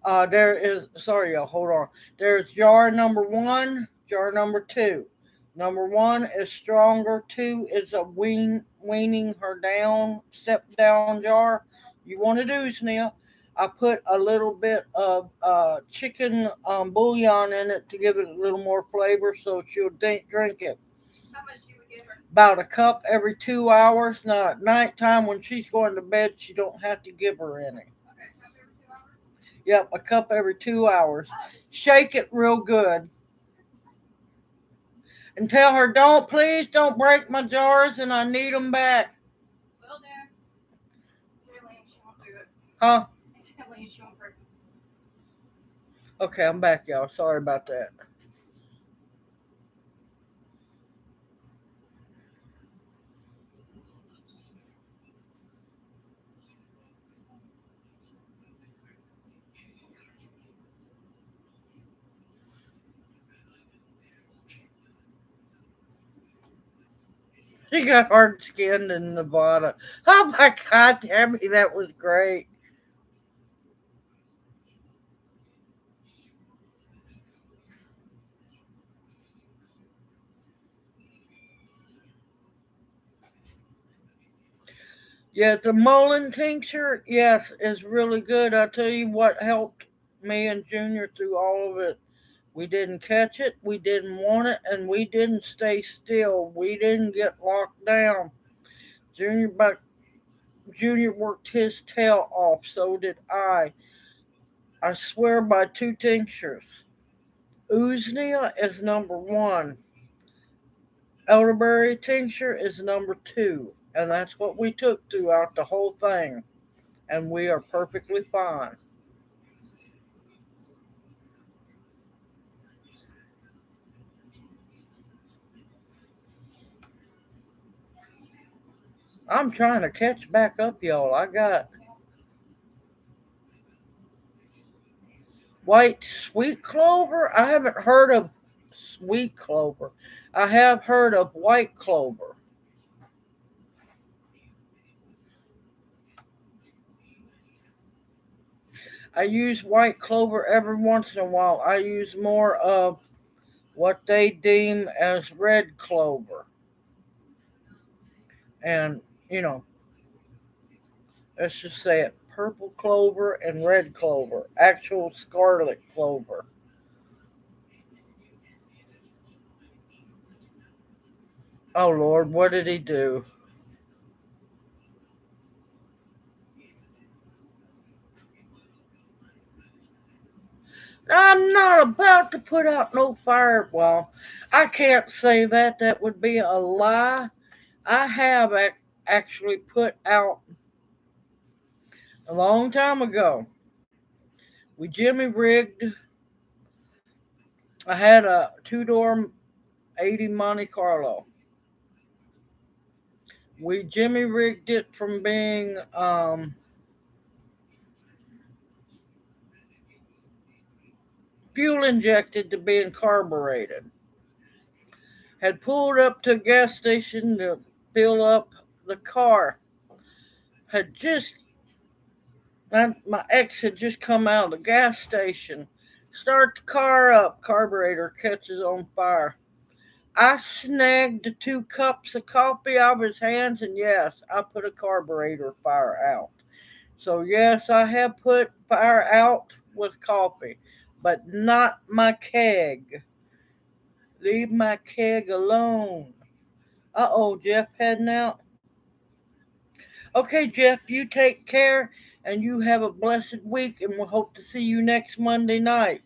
There is, sorry, y'all, hold on. There's jar number 1, jar number 2. Number 1 is stronger, 2 is a weaning her down, step down jar. You want to do, Sneha? I put a little bit of chicken bouillon in it to give it a little more flavor so she'll drink it. About a cup every 2 hours. Now at nighttime when she's going to bed, she don't have to give her any. Yep, a cup every 2 hours. Shake it real good. And tell her, please don't break my jars and I need them back. Will do. Really, she won't do it. Huh? Silly, she won't break. Okay, I'm back, y'all. Sorry about that. She got hard skinned in Nevada. Oh my God, Tammy, that was great. Yeah, the Mullen tincture, yes, is really good. I tell you what helped me and Junior through all of it. We didn't catch it, we didn't want it, and we didn't stay still. We didn't get locked down. Junior, but Junior worked his tail off. So did I. I swear by two tinctures. Usnea is number one. Elderberry tincture is number two. And that's what we took throughout the whole thing. And we are perfectly fine. I'm trying to catch back up, y'all. I got white sweet clover. I haven't heard of sweet clover. I have heard of white clover. I use white clover every once in a while. I use more of what they deem as red clover. And, you know, let's just say it, purple clover and red clover, actual scarlet clover. Oh Lord, what did he do? I'm not about to put out no fire. Well, I can't say that. That would be a lie. I have actually put out a long time ago. We Jimmy rigged. I had a two-door 80 Monte Carlo. We Jimmy rigged it from being fuel injected to being carbureted. Had pulled up to a gas station to fill up the car. Had just my ex had just come out of the gas station. Start the car up, carburetor catches on fire. I snagged the 2 cups of coffee out of his hands, and yes, I put a carburetor fire out. So yes, I have put fire out with coffee, but not my keg. Leave my keg alone. Uh-oh, Jeff heading out. Okay, Jeff, you take care and you have a blessed week, and we'll hope to see you next Monday night.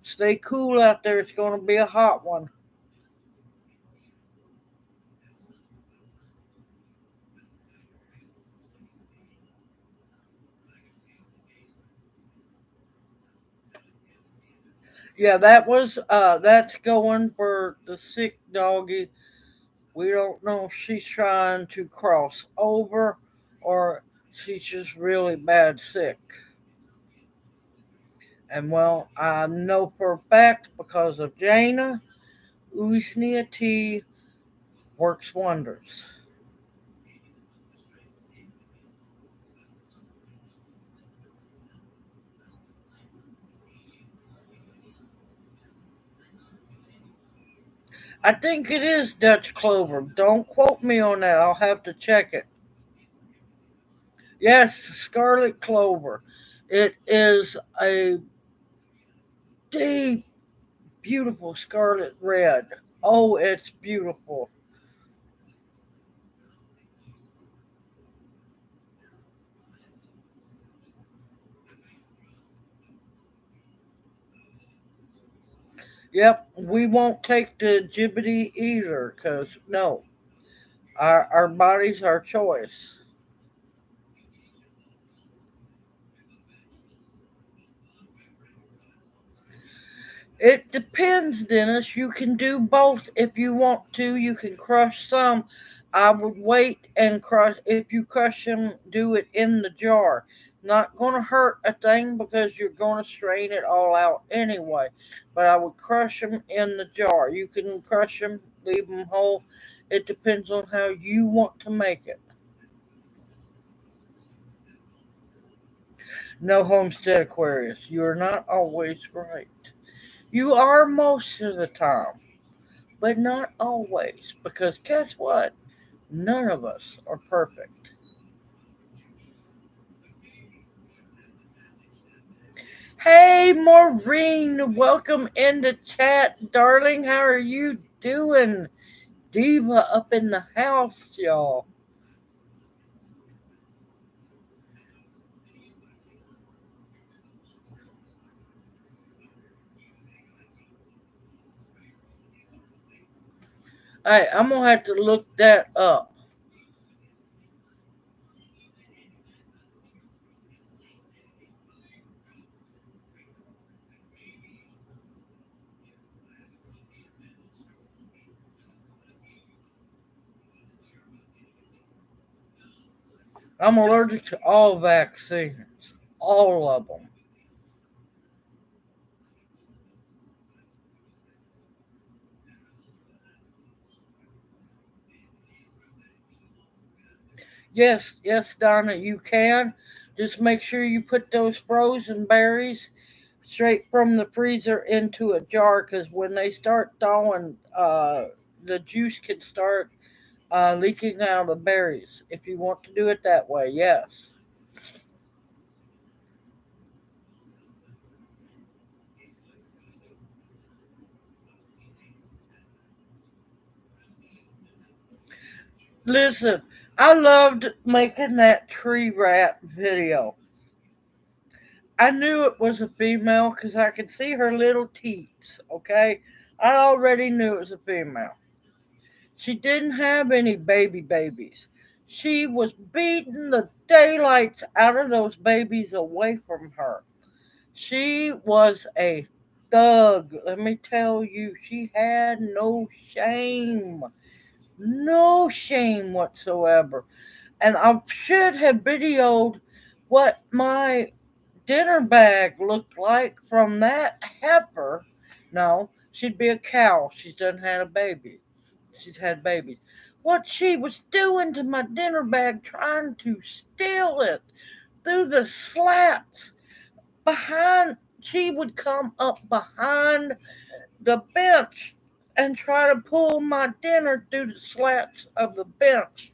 Stay cool out there. It's going to be a hot one. Yeah, that's going for the sick doggy. We don't know if she's trying to cross over or she's just really bad sick. And well, I know for a fact because of Jana, Usnia tea works wonders. I think it is Dutch clover. Don't quote me on that. I'll have to check it. Yes, scarlet clover. It is a deep, beautiful scarlet red. Oh, it's beautiful. Yep, we won't take the gibbety either, because no, our body's our choice. It depends, Dennis. You can do both if you want to. You can crush some. I would wait and crush. If you crush them, do it in the jar. Not going to hurt a thing because you're going to strain it all out anyway. But I would crush them in the jar. You can crush them, leave them whole. It depends on how you want to make it. No, Homestead Aquarius. You are not always right. You are most of the time, but not always. Because guess what? None of us are perfect. Hey, Maureen, welcome into chat, darling. How are you doing? Diva up in the house, y'all. Hey, I'm gonna have to look that up. I'm allergic to all vaccines, all of them. Yes, yes, Donna, you can. Just make sure you put those frozen berries straight from the freezer into a jar because when they start thawing, the juice can start leaking out of the berries. If you want to do it that way, yes. Listen, I loved making that tree rat video. I knew it was a female because I could see her little teats, okay? I already knew it was a female. She didn't have any babies. She was beating the daylights out of those babies away from her. She was a thug. Let me tell you, she had no shame. No shame whatsoever. And I should have videoed what my dinner bag looked like from that heifer. No, she'd be a cow. She's done had a baby. She's had babies. What she was doing to my dinner bag, trying to steal it through the slats behind. She would come up behind the bench and try to pull my dinner through the slats of the bench.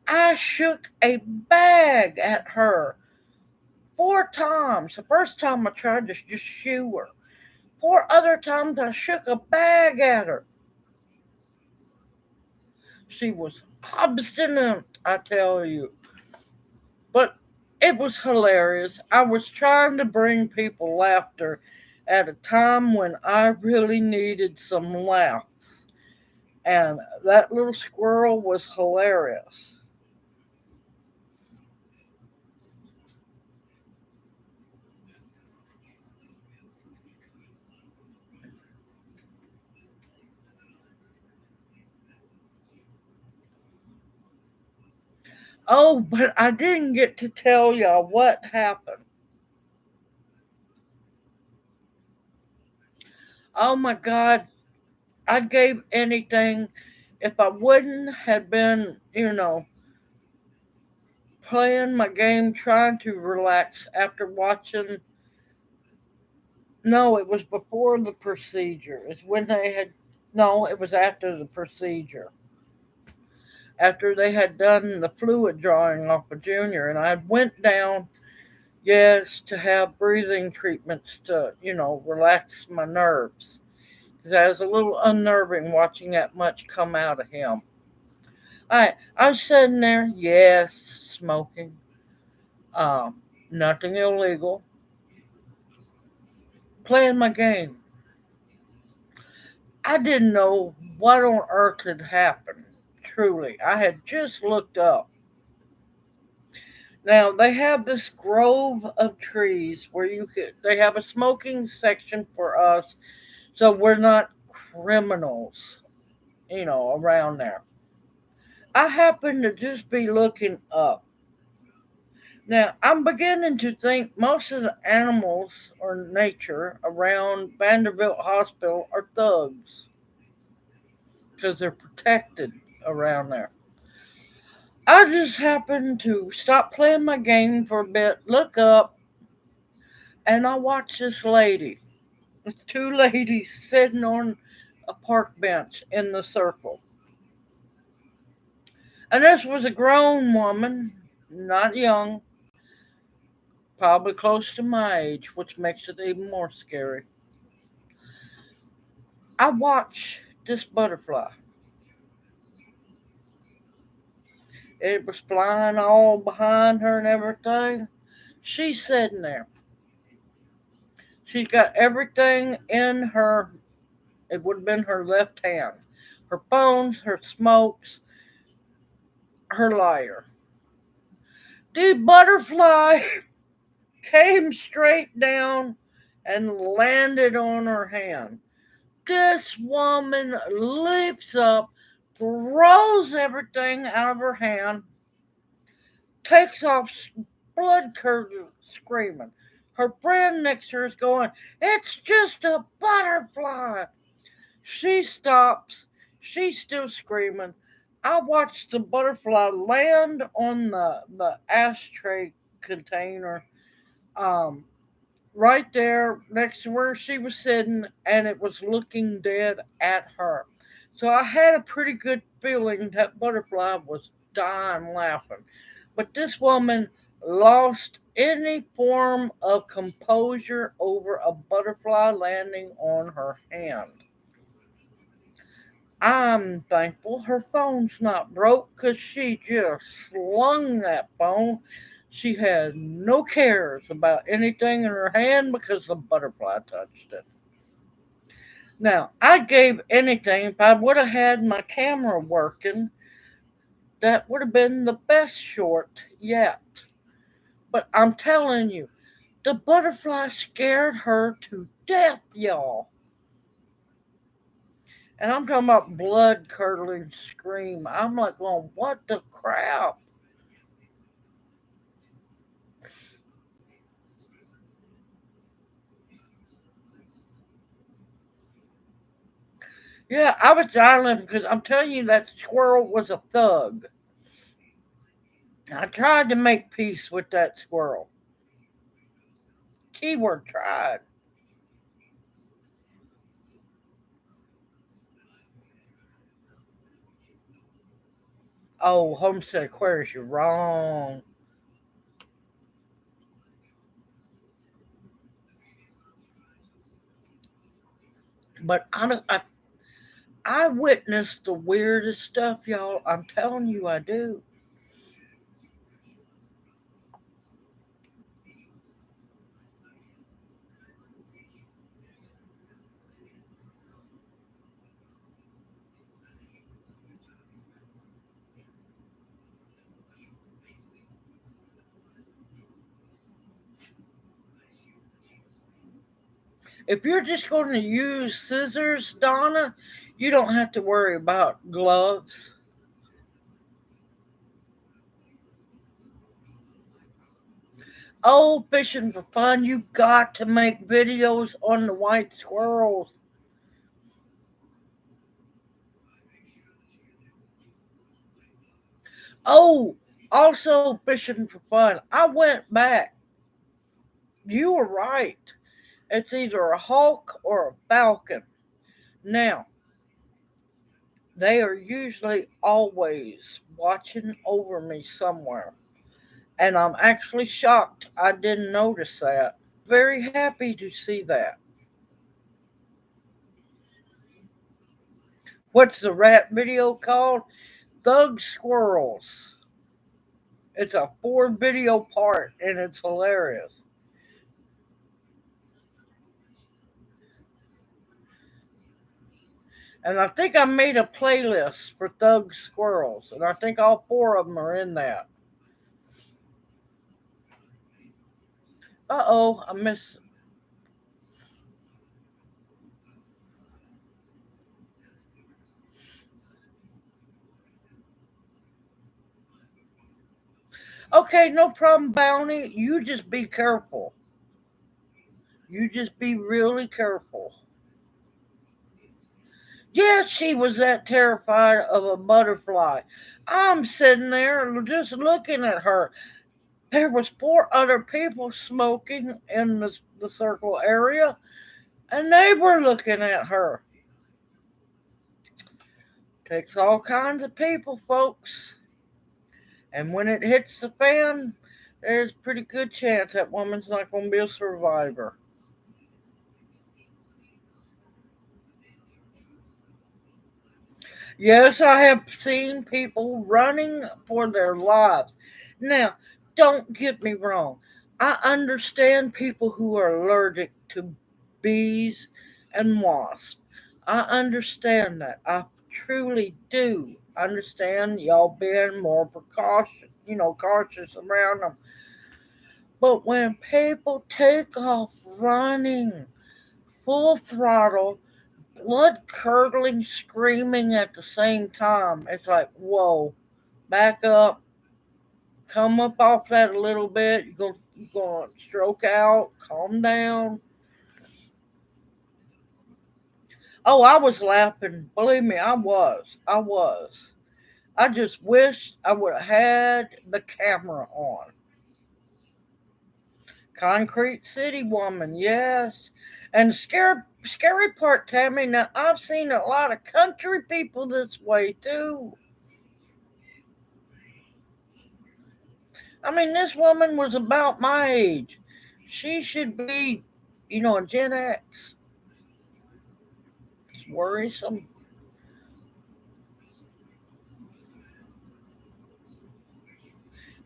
I shook a bag at her 4 times. The first time I tried to just shoo her. 4 other times I shook a bag at her. She was obstinate, I tell you. But it was hilarious. I was trying to bring people laughter at a time when I really needed some laughs. And that little squirrel was hilarious. Oh, but I didn't get to tell y'all what happened. Oh my God, I gave anything if I wouldn't have been, playing my game, trying to relax after watching. No, it was before the procedure. It's when they had. No, it was after the procedure. After they had done the fluid drawing off of Junior, and I went down, yes, to have breathing treatments to, relax my nerves. Because I was a little unnerving watching that much come out of him. I was sitting there, yes, smoking, nothing illegal, playing my game. I didn't know what on earth had happened. Truly, I had just looked up. Now they have this grove of trees where they have a smoking section for us, so we're not criminals, around there. I happen to just be looking up. Now, I'm beginning to think most of the animals or nature around Vanderbilt Hospital are thugs because they're protected around there. I just happened to stop playing my game for a bit, look up, and I watched this lady. It's two ladies sitting on a park bench in the circle. And this was a grown woman, not young, probably close to my age, which makes it even more scary. I watched this butterfly. It was flying all behind her and everything. She's sitting there. She's got everything in her, it would have been her left hand. Her phones, her smokes, her lighter. The butterfly came straight down and landed on her hand. This woman leaps up, throws everything out of her hand, takes off blood curdled screaming. Her friend next to her is going, "It's just a butterfly." She stops. She's still screaming. I watched the butterfly land on the ashtray container um, right there next to where she was sitting, and it was looking dead at her. So I had a pretty good feeling that butterfly was dying laughing. But this woman lost any form of composure over a butterfly landing on her hand. I'm thankful her phone's not broke because she just slung that phone. She had no cares about anything in her hand because the butterfly touched it. Now, I gave anything if I would have had my camera working. That would have been the best short yet. But I'm telling you, the butterfly scared her to death, y'all. And I'm talking about blood curdling scream. I'm like, going, what the crap? Yeah, I was dialing because I'm telling you that squirrel was a thug. I tried to make peace with that squirrel. Keyword tried. Oh, Homestead Aquarius, you're wrong. But I witnessed the weirdest stuff, y'all. I'm telling you, I do. If you're just going to use scissors, Donna, you don't have to worry about gloves. Oh, fishing for fun, you got to make videos on the white squirrels. Oh, also fishing for fun. I went back. You were right. It's either a hawk or a falcon. Now, they are usually always watching over me somewhere. And I'm actually shocked I didn't notice that. Very happy to see that. What's the rat video called? Thug Squirrels. It's a 4 video part and it's hilarious. And I think I made a playlist for Thug Squirrels, and I think all four of them are in that. I miss. Okay, no problem, Bounty. You just be careful. You just be really careful. Yes, she was that terrified of a butterfly. I'm sitting there just looking at her. There was four other people smoking in the circle area, and they were looking at her. Takes all kinds of people, folks. And when it hits the fan, there's a pretty good chance that woman's not going to be a survivor. Yes, I have seen people running for their lives. Now, don't get me wrong. I understand people who are allergic to bees and wasps. I understand that. I truly do understand y'all being more cautious around them. But when people take off running full throttle, blood curdling, screaming at the same time, it's like, whoa, back up, come up off that a little bit. You're gonna stroke out, calm down. Oh, I was laughing. Believe me, I was. I was. I just wished I would have had the camera on. Concrete City woman, yes. And the scary part, Tammy, now I've seen a lot of country people this way too. I mean, this woman was about my age. She should be, a Gen X. It's worrisome.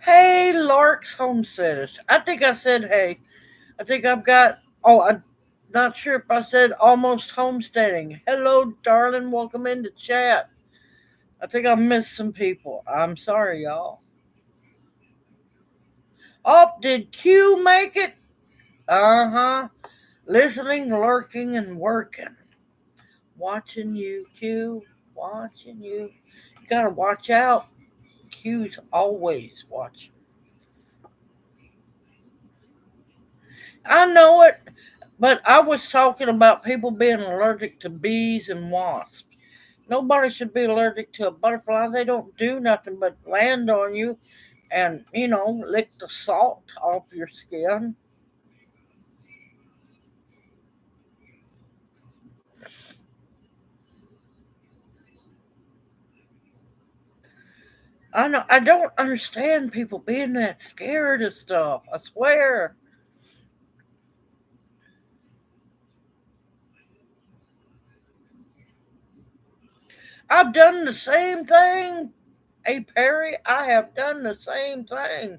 Hey, Lark's Homesteaders. I think I said hey. I think I've got, I'm not sure if I said almost homesteading. Hello, darling. Welcome into chat. I think I missed some people. I'm sorry, y'all. Oh, did Q make it? Uh huh. Listening, lurking, and working. Watching you, Q. Watching you. You gotta watch out. Q's always watching. I know it, but I was talking about people being allergic to bees and wasps. Nobody should be allergic to a butterfly. They don't do nothing but land on you and, lick the salt off your skin. I know. I don't understand people being that scared of stuff. I swear. I've done the same thing. Hey, Perry, I have done the same thing.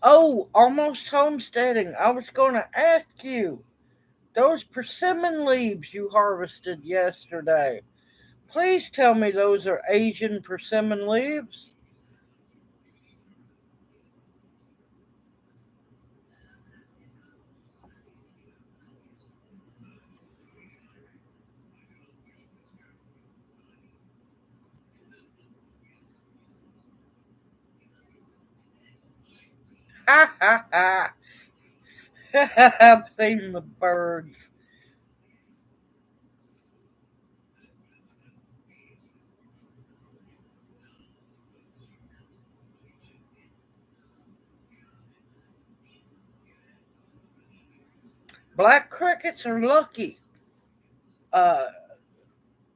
Oh, almost homesteading. I was going to ask you those persimmon leaves you harvested yesterday. Please tell me those are Asian persimmon leaves. Ha ha ha. I've seen the birds. Black crickets are lucky. Uh,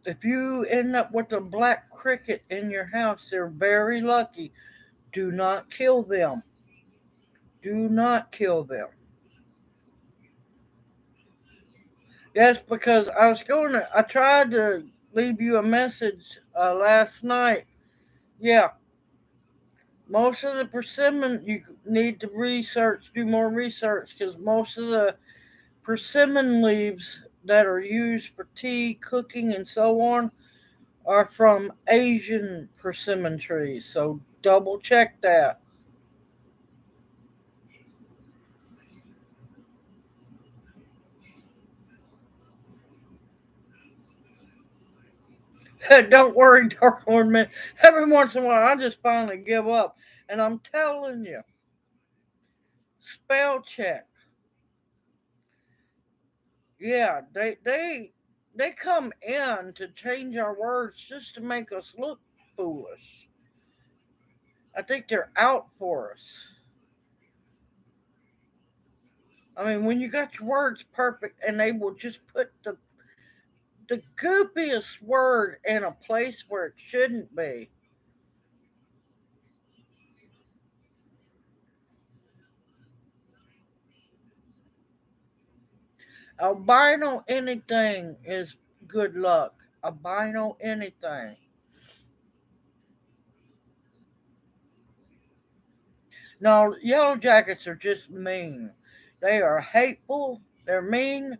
if you end up with a black cricket in your house, they're very lucky. Do not kill them. Do not kill them. Yes, because I tried to leave you a message last night. Yeah, most of the persimmon, you need to do more research because most of the persimmon leaves that are used for tea, cooking, and so on are from Asian persimmon trees. So double check that. Don't worry, Dark Lord Man. Every once in a while, I just finally give up. And I'm telling you, spell check. Yeah, they come in to change our words just to make us look foolish. I think they're out for us. I mean, when you got your words perfect and they will just put the goopiest word in a place where it shouldn't be. Albino anything is good luck. Albino anything. No, yellow jackets are just mean. They are hateful, they're mean,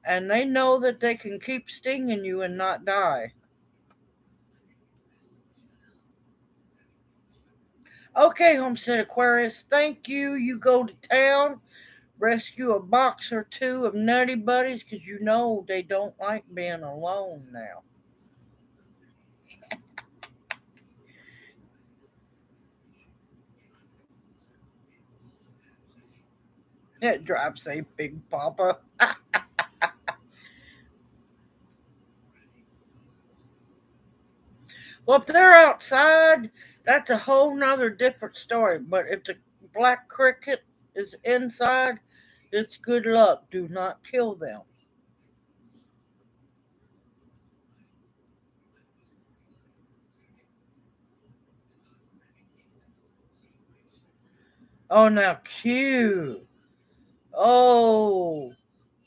and they know that they can keep stinging you and not die. Okay, Homestead Aquarius, thank you. You go to town, rescue a box or two of nutty buddies because you know they don't like being alone now. It drops a big papa. Well, if they're outside, that's a whole nother different story. But if the black cricket is inside, it's good luck. Do not kill them. Oh, now cute. Oh,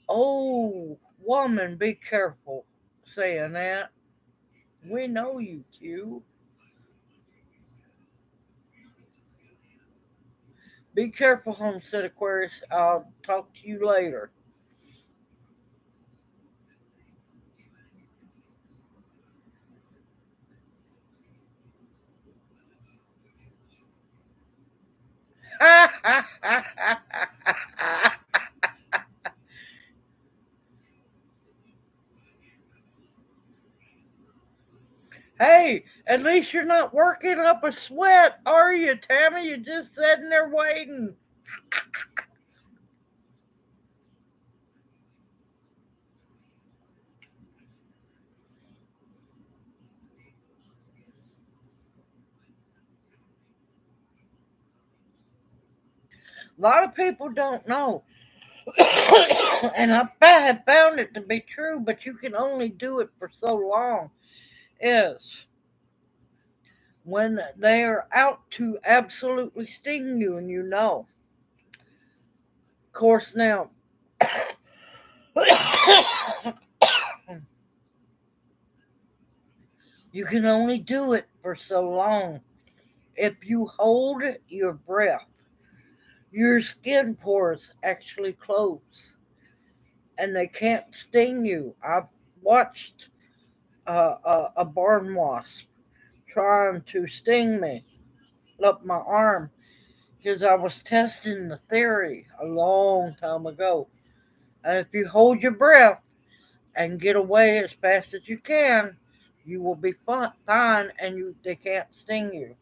oh, woman, be careful saying that. We know you, Q. Be careful, Homestead Aquarius. I'll talk to you later. Hey, at least you're not working up a sweat, are you, Tammy? You're just sitting there waiting. A lot of people don't know. And I have found it to be true, but you can only do it for so long. Is when they are out to absolutely sting you and you know. Of course, now, you can only do it for so long. If you hold your breath, your skin pores actually close and they can't sting you. I've watched a barn wasp trying to sting me up my arm because I was testing the theory a long time ago. And if you hold your breath and get away as fast as you can, you will be fine and they can't sting you.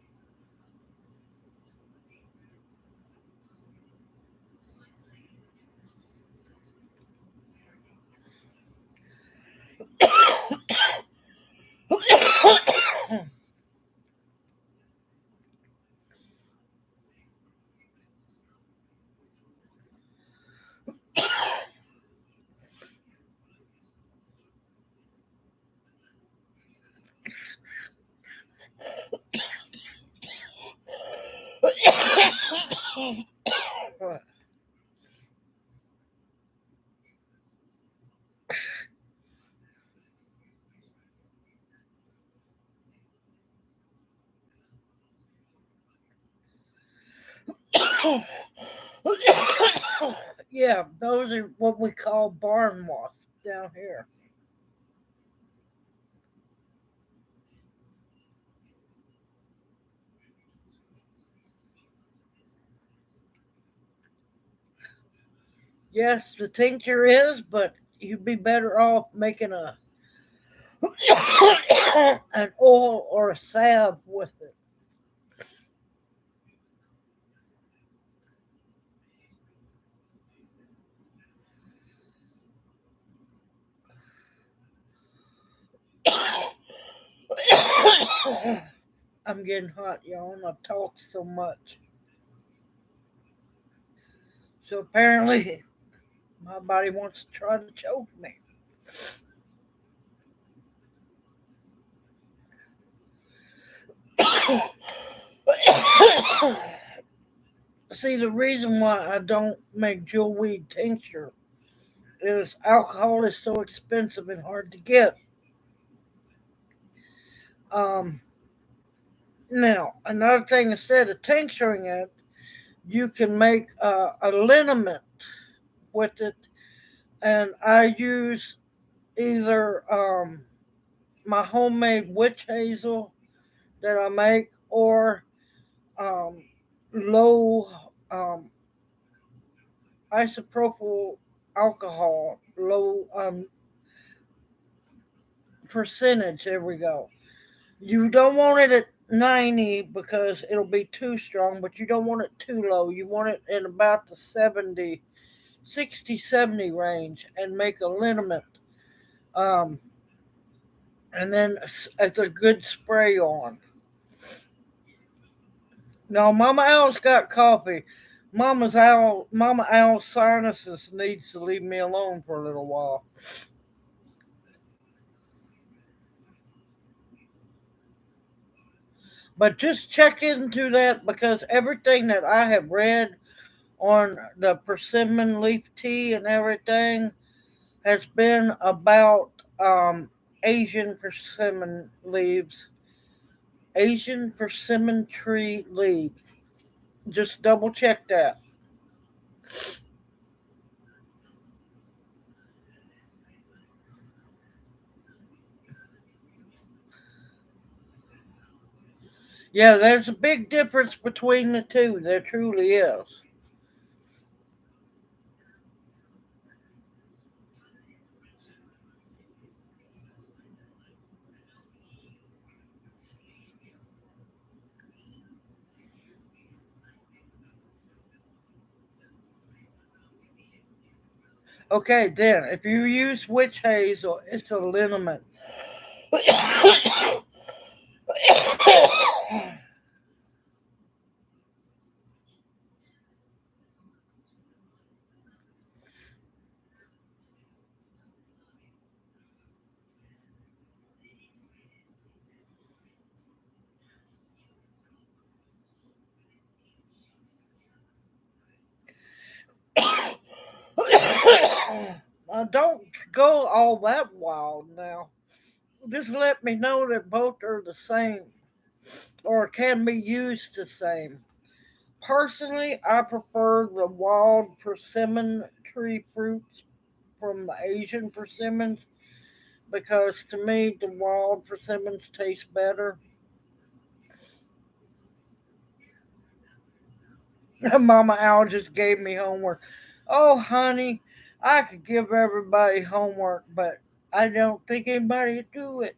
Yeah, those are what we call barn wasps down here. Yes, the tincture is, but you'd be better off making a an oil or a salve with it. I'm getting hot, y'all, and I've talked so much. So apparently, my body wants to try to choke me. See, the reason why I don't make jewelweed tincture is alcohol is so expensive and hard to get. Um, Now, another thing, instead of tincturing it, you can make a liniment with it, and I use either my homemade witch hazel that I make or um, low isopropyl alcohol, low percentage. There we go. You don't want it at 90 because it'll be too strong, but you don't want it too low. You want it in about the 70, 60, 70 range and make a liniment. Um, and then it's a good spray on. No, Mama Owl's got coffee. Mama Owl's sinuses needs to leave me alone for a little while. But just check into that because everything that I have read on the persimmon leaf tea and everything has been about Asian persimmon leaves, Asian persimmon tree leaves. Just double check that. Yeah, there's a big difference between the two. There truly is. Okay, then, if you use witch hazel, it's a liniment. Don't go all that wild now. Just let me know that both are the same or can be used the same. Personally, I prefer the wild persimmon tree fruits from the Asian persimmons because to me the wild persimmons taste better. Mama Owl just gave me homework. Oh, honey, I could give everybody homework, but I don't think anybody would do it.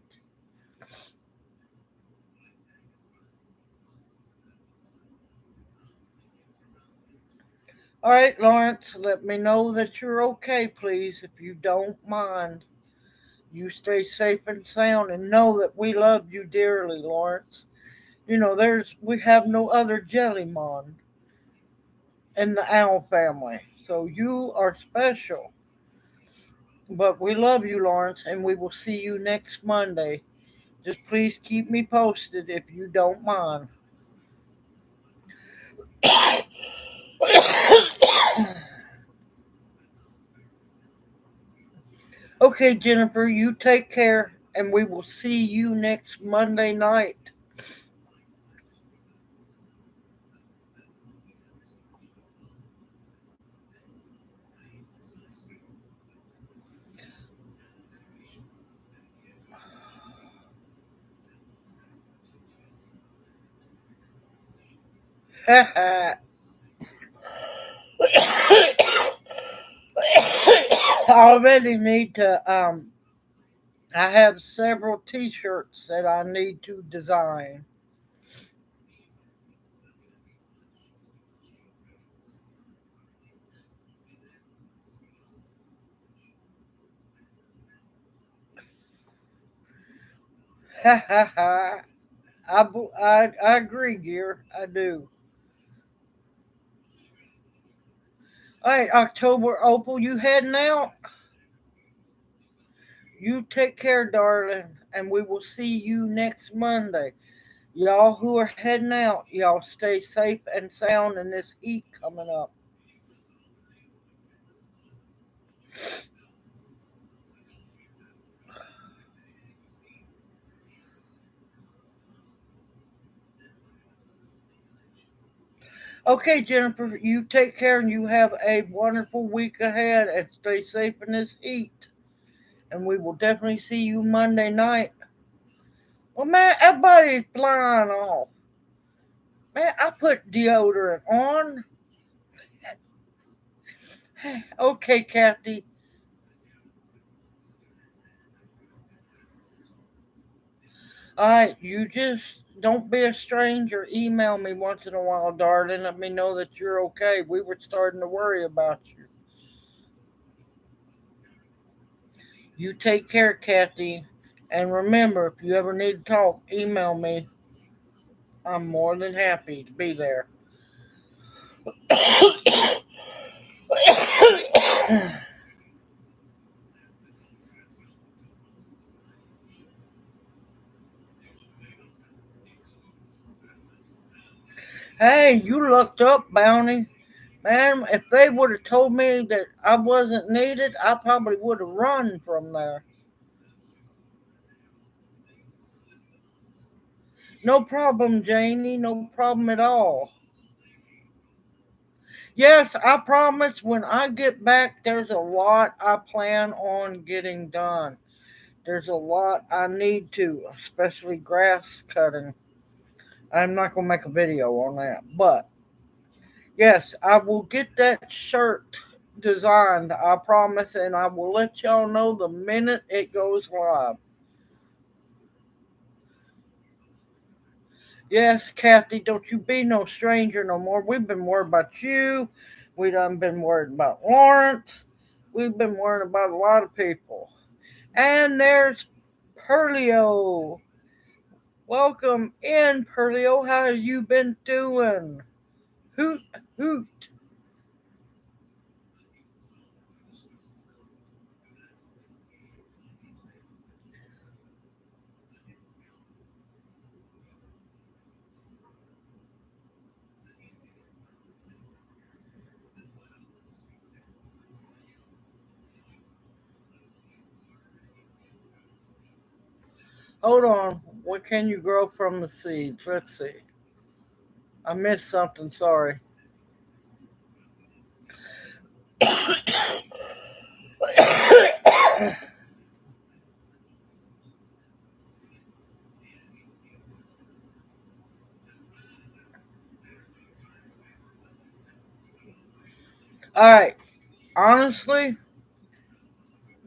All right, Lawrence, let me know that you're okay, please, if you don't mind. You stay safe and sound and know that we love you dearly, Lawrence. We have no other Jellymon in the owl family. So you are special. But we love you, Lawrence, and we will see you next Monday. Just please keep me posted if you don't mind. Okay, Jennifer, you take care, and we will see you next Monday night. I already need to I have several t-shirts that I need to design. I agree, Gear. I do. All right, October Opal, you heading out? You take care, darling, and we will see you next Monday. Y'all who are heading out, y'all stay safe and sound in this heat coming up. Okay, Jennifer, you take care and you have a wonderful week ahead and stay safe in this heat. And we will definitely see you Monday night. Well, man, everybody's flying off. Man, I put deodorant on. Okay, Kathy. All right, you just don't be a stranger. Email me once in a while, darling. Let me know that you're okay. We were starting to worry about you. You take care, Kathy. And remember, if you ever need to talk, email me. I'm more than happy to be there. Hey, you looked up, Bounty. Man, if they would have told me that I wasn't needed, I probably would have run from there. No problem, Janie. No problem at all. Yes, I promise when I get back, there's a lot I plan on getting done. There's a lot I need to, especially grass cutting. I'm not going to make a video on that. But yes, I will get that shirt designed, I promise, and I will let y'all know the minute it goes live. Yes, Kathy, don't you be no stranger no more. We've been worried about you. We done been worried about Lawrence. We've been worried about a lot of people. And there's Perlio. Welcome in, Perlio. How have you been doing? Hoot, hoot. Hold on. What can you grow from the seeds? Let's see. I missed something. Sorry. All right. Honestly,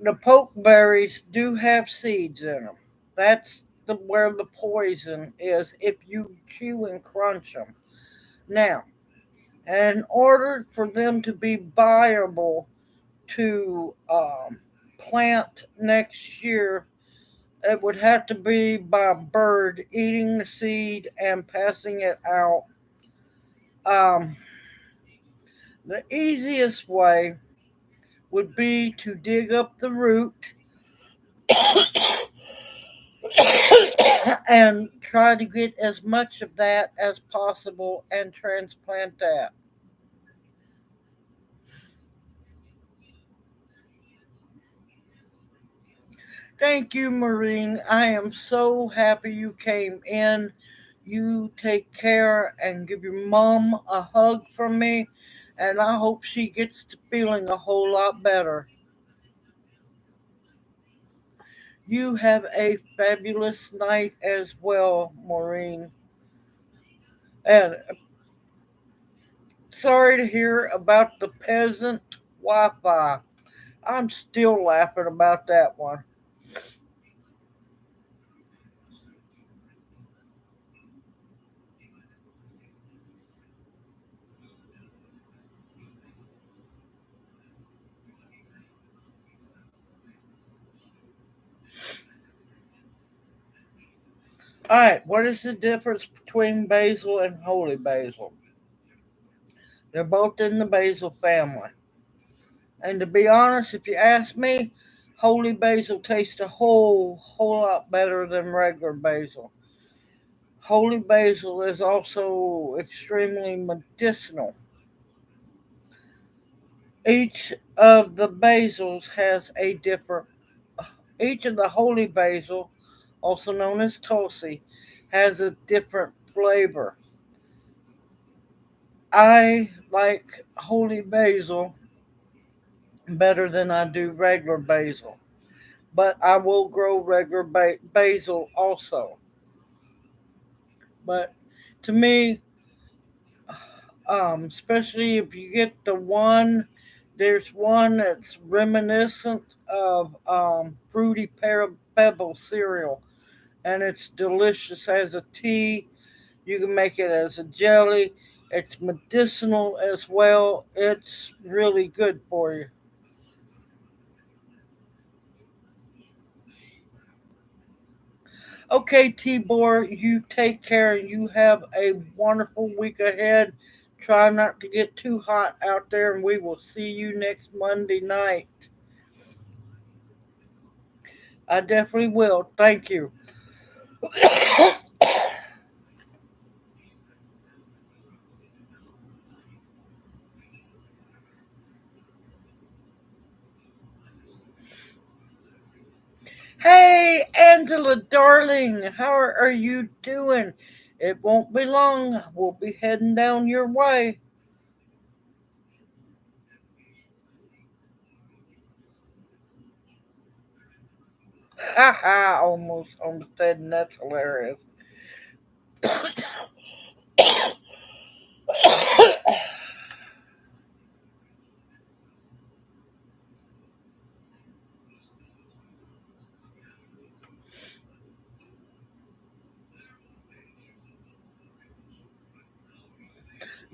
the pokeberries do have seeds in them. That's where the poison is if you chew and crunch them. Now, in order for them to be viable to plant next year, it would have to be by a bird eating the seed and passing it out. Um, the easiest way would be to dig up the root and try to get as much of that as possible and transplant that. Thank you, Maureen. I am so happy you came in. You take care and give your mom a hug from me, and I hope she gets to feeling a whole lot better. You have a fabulous night as well, Maureen. And Sorry to hear about the peasant Wi-Fi. I'm still laughing about that one. All right, what is the difference between basil and holy basil? They're both in the basil family. And to be honest, if you ask me, holy basil tastes a whole lot better than regular basil. Holy basil is also extremely medicinal. Each of the basils has a different, each of the holy basil, also known as tulsi, has a different flavor. I like holy basil better than I do regular basil, but I will grow regular basil also. But to me, especially if you get the one, there's one that's reminiscent of fruity pebble cereal, and it's delicious as a tea. You can make it as a jelly. It's medicinal as well. It's really good for you. Okay, Tibor, you take care and you have a wonderful week ahead. Try not to get too hot out there, and we will see you next Monday night. I definitely will. Thank you. Hey, Angela, darling, how are you doing? It won't be long. We'll be heading down your way. Ha ha, almost said, and that's hilarious.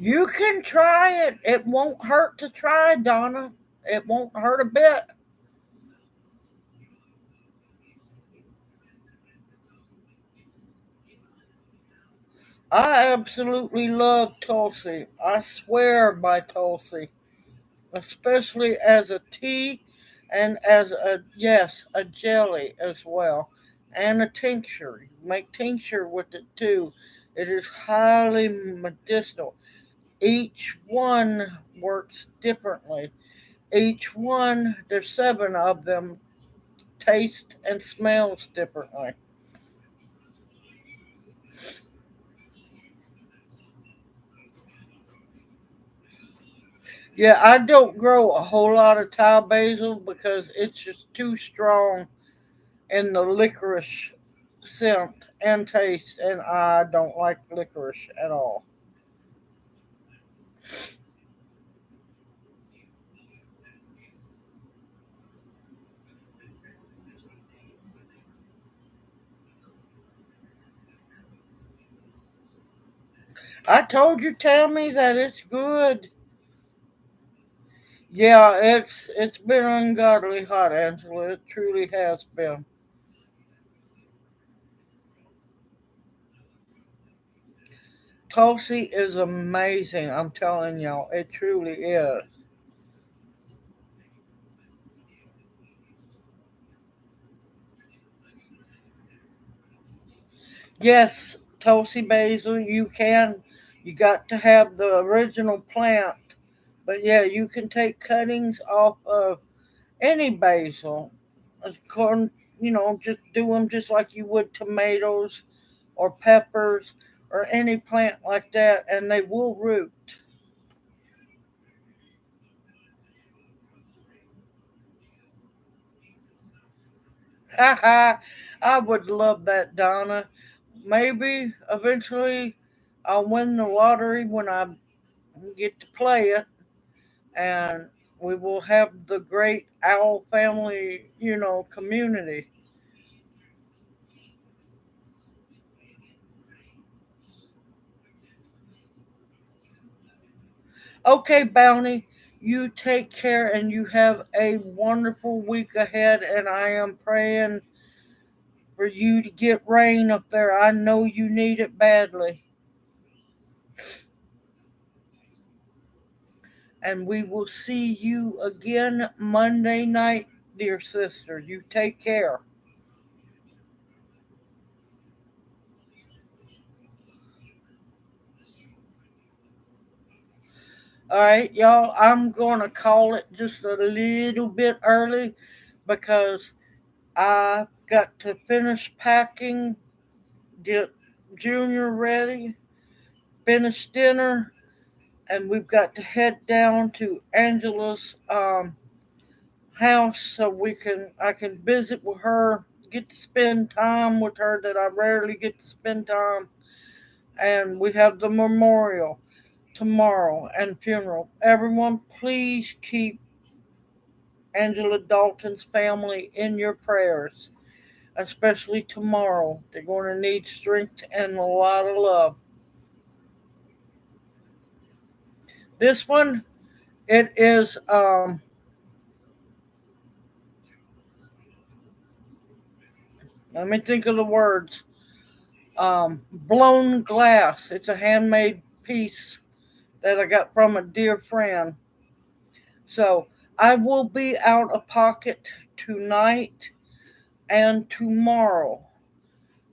You can try it. It won't hurt to try, Donna. It won't hurt a bit. I absolutely love Tulsi. I swear by Tulsi, especially as a tea and as a, yes, a jelly as well, and a tincture. You make tincture with it too. It is highly medicinal. Each one works differently. Each one, there's seven of them, taste and smells differently. Yeah, I don't grow a whole lot of Thai basil because it's just too strong in the licorice scent and taste, and I don't like licorice at all. I told you, Tammy, that it's good. Yeah, it's been ungodly hot, Angela. It truly has been. Tulsi is amazing. I'm telling y'all, it truly is. Yes, Tulsi basil, you can. You got to have the original plant. But yeah, you can take cuttings off of any basil. According, just do them just like you would tomatoes or peppers or any plant like that, and they will root. Ha ha! I would love that, Donna. Maybe eventually I'll win the lottery when I get to play it, and we will have the great owl family, community. Okay, Bounty, you take care and you have a wonderful week ahead. And I am praying for you to get rain up there. I know you need it badly. And we will see you again Monday night, dear sister. You take care. All right, y'all, I'm going to call it just a little bit early because I got to finish packing, get Junior ready, finish dinner, and we've got to head down to Angela's house so I can visit with her, get to spend time with her that I rarely get to spend time. And we have the memorial tomorrow and funeral. Everyone, please keep Angela Dalton's family in your prayers, especially tomorrow. They're going to need strength and a lot of love. This one, it is, let me think of the words, blown glass. It's a handmade piece that I got from a dear friend. So I will be out of pocket tonight and tomorrow.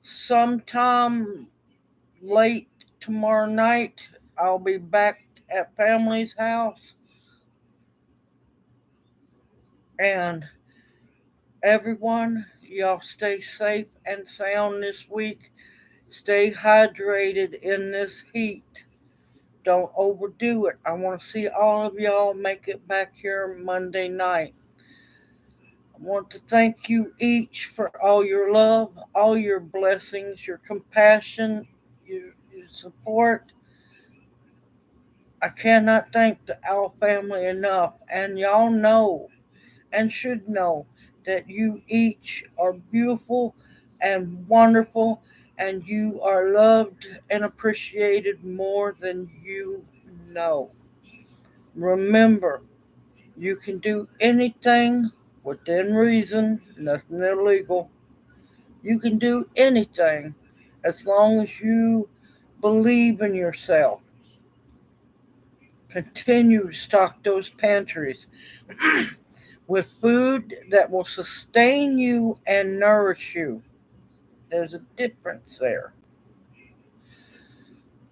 Sometime late tomorrow night, I'll be back at family's house. And everyone, y'all stay safe and sound this week. Stay hydrated in this heat. Don't overdo it. I want to see all of y'all make it back here Monday night. I want to thank you each for all your love, all your blessings, your compassion, your support. I cannot thank the Owl family enough. And y'all know and should know that you each are beautiful and wonderful, and you are loved and appreciated more than you know. Remember, you can do anything within reason, nothing illegal. You can do anything as long as you believe in yourself. Continue to stock those pantries with food that will sustain you and nourish you. There's a difference there.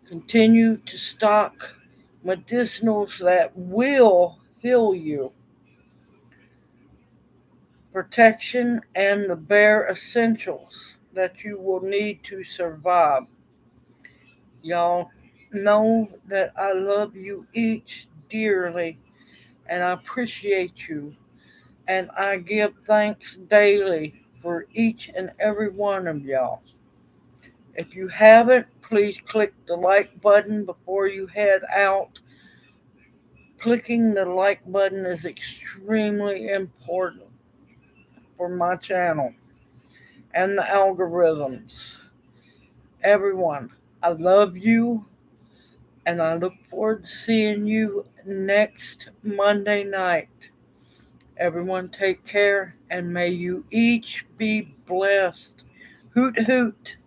Continue to stock medicinals that will heal you, protection, and the bare essentials that you will need to survive. Y'all know that I love you each dearly and I appreciate you. And I give thanks daily for each and every one of y'all. If you haven't, please click the like button before you head out. Clicking the like button is extremely important for my channel and the algorithms. Everyone, I love you and I look forward to seeing you next Monday night. Everyone, take care and may you each be blessed. Hoot hoot.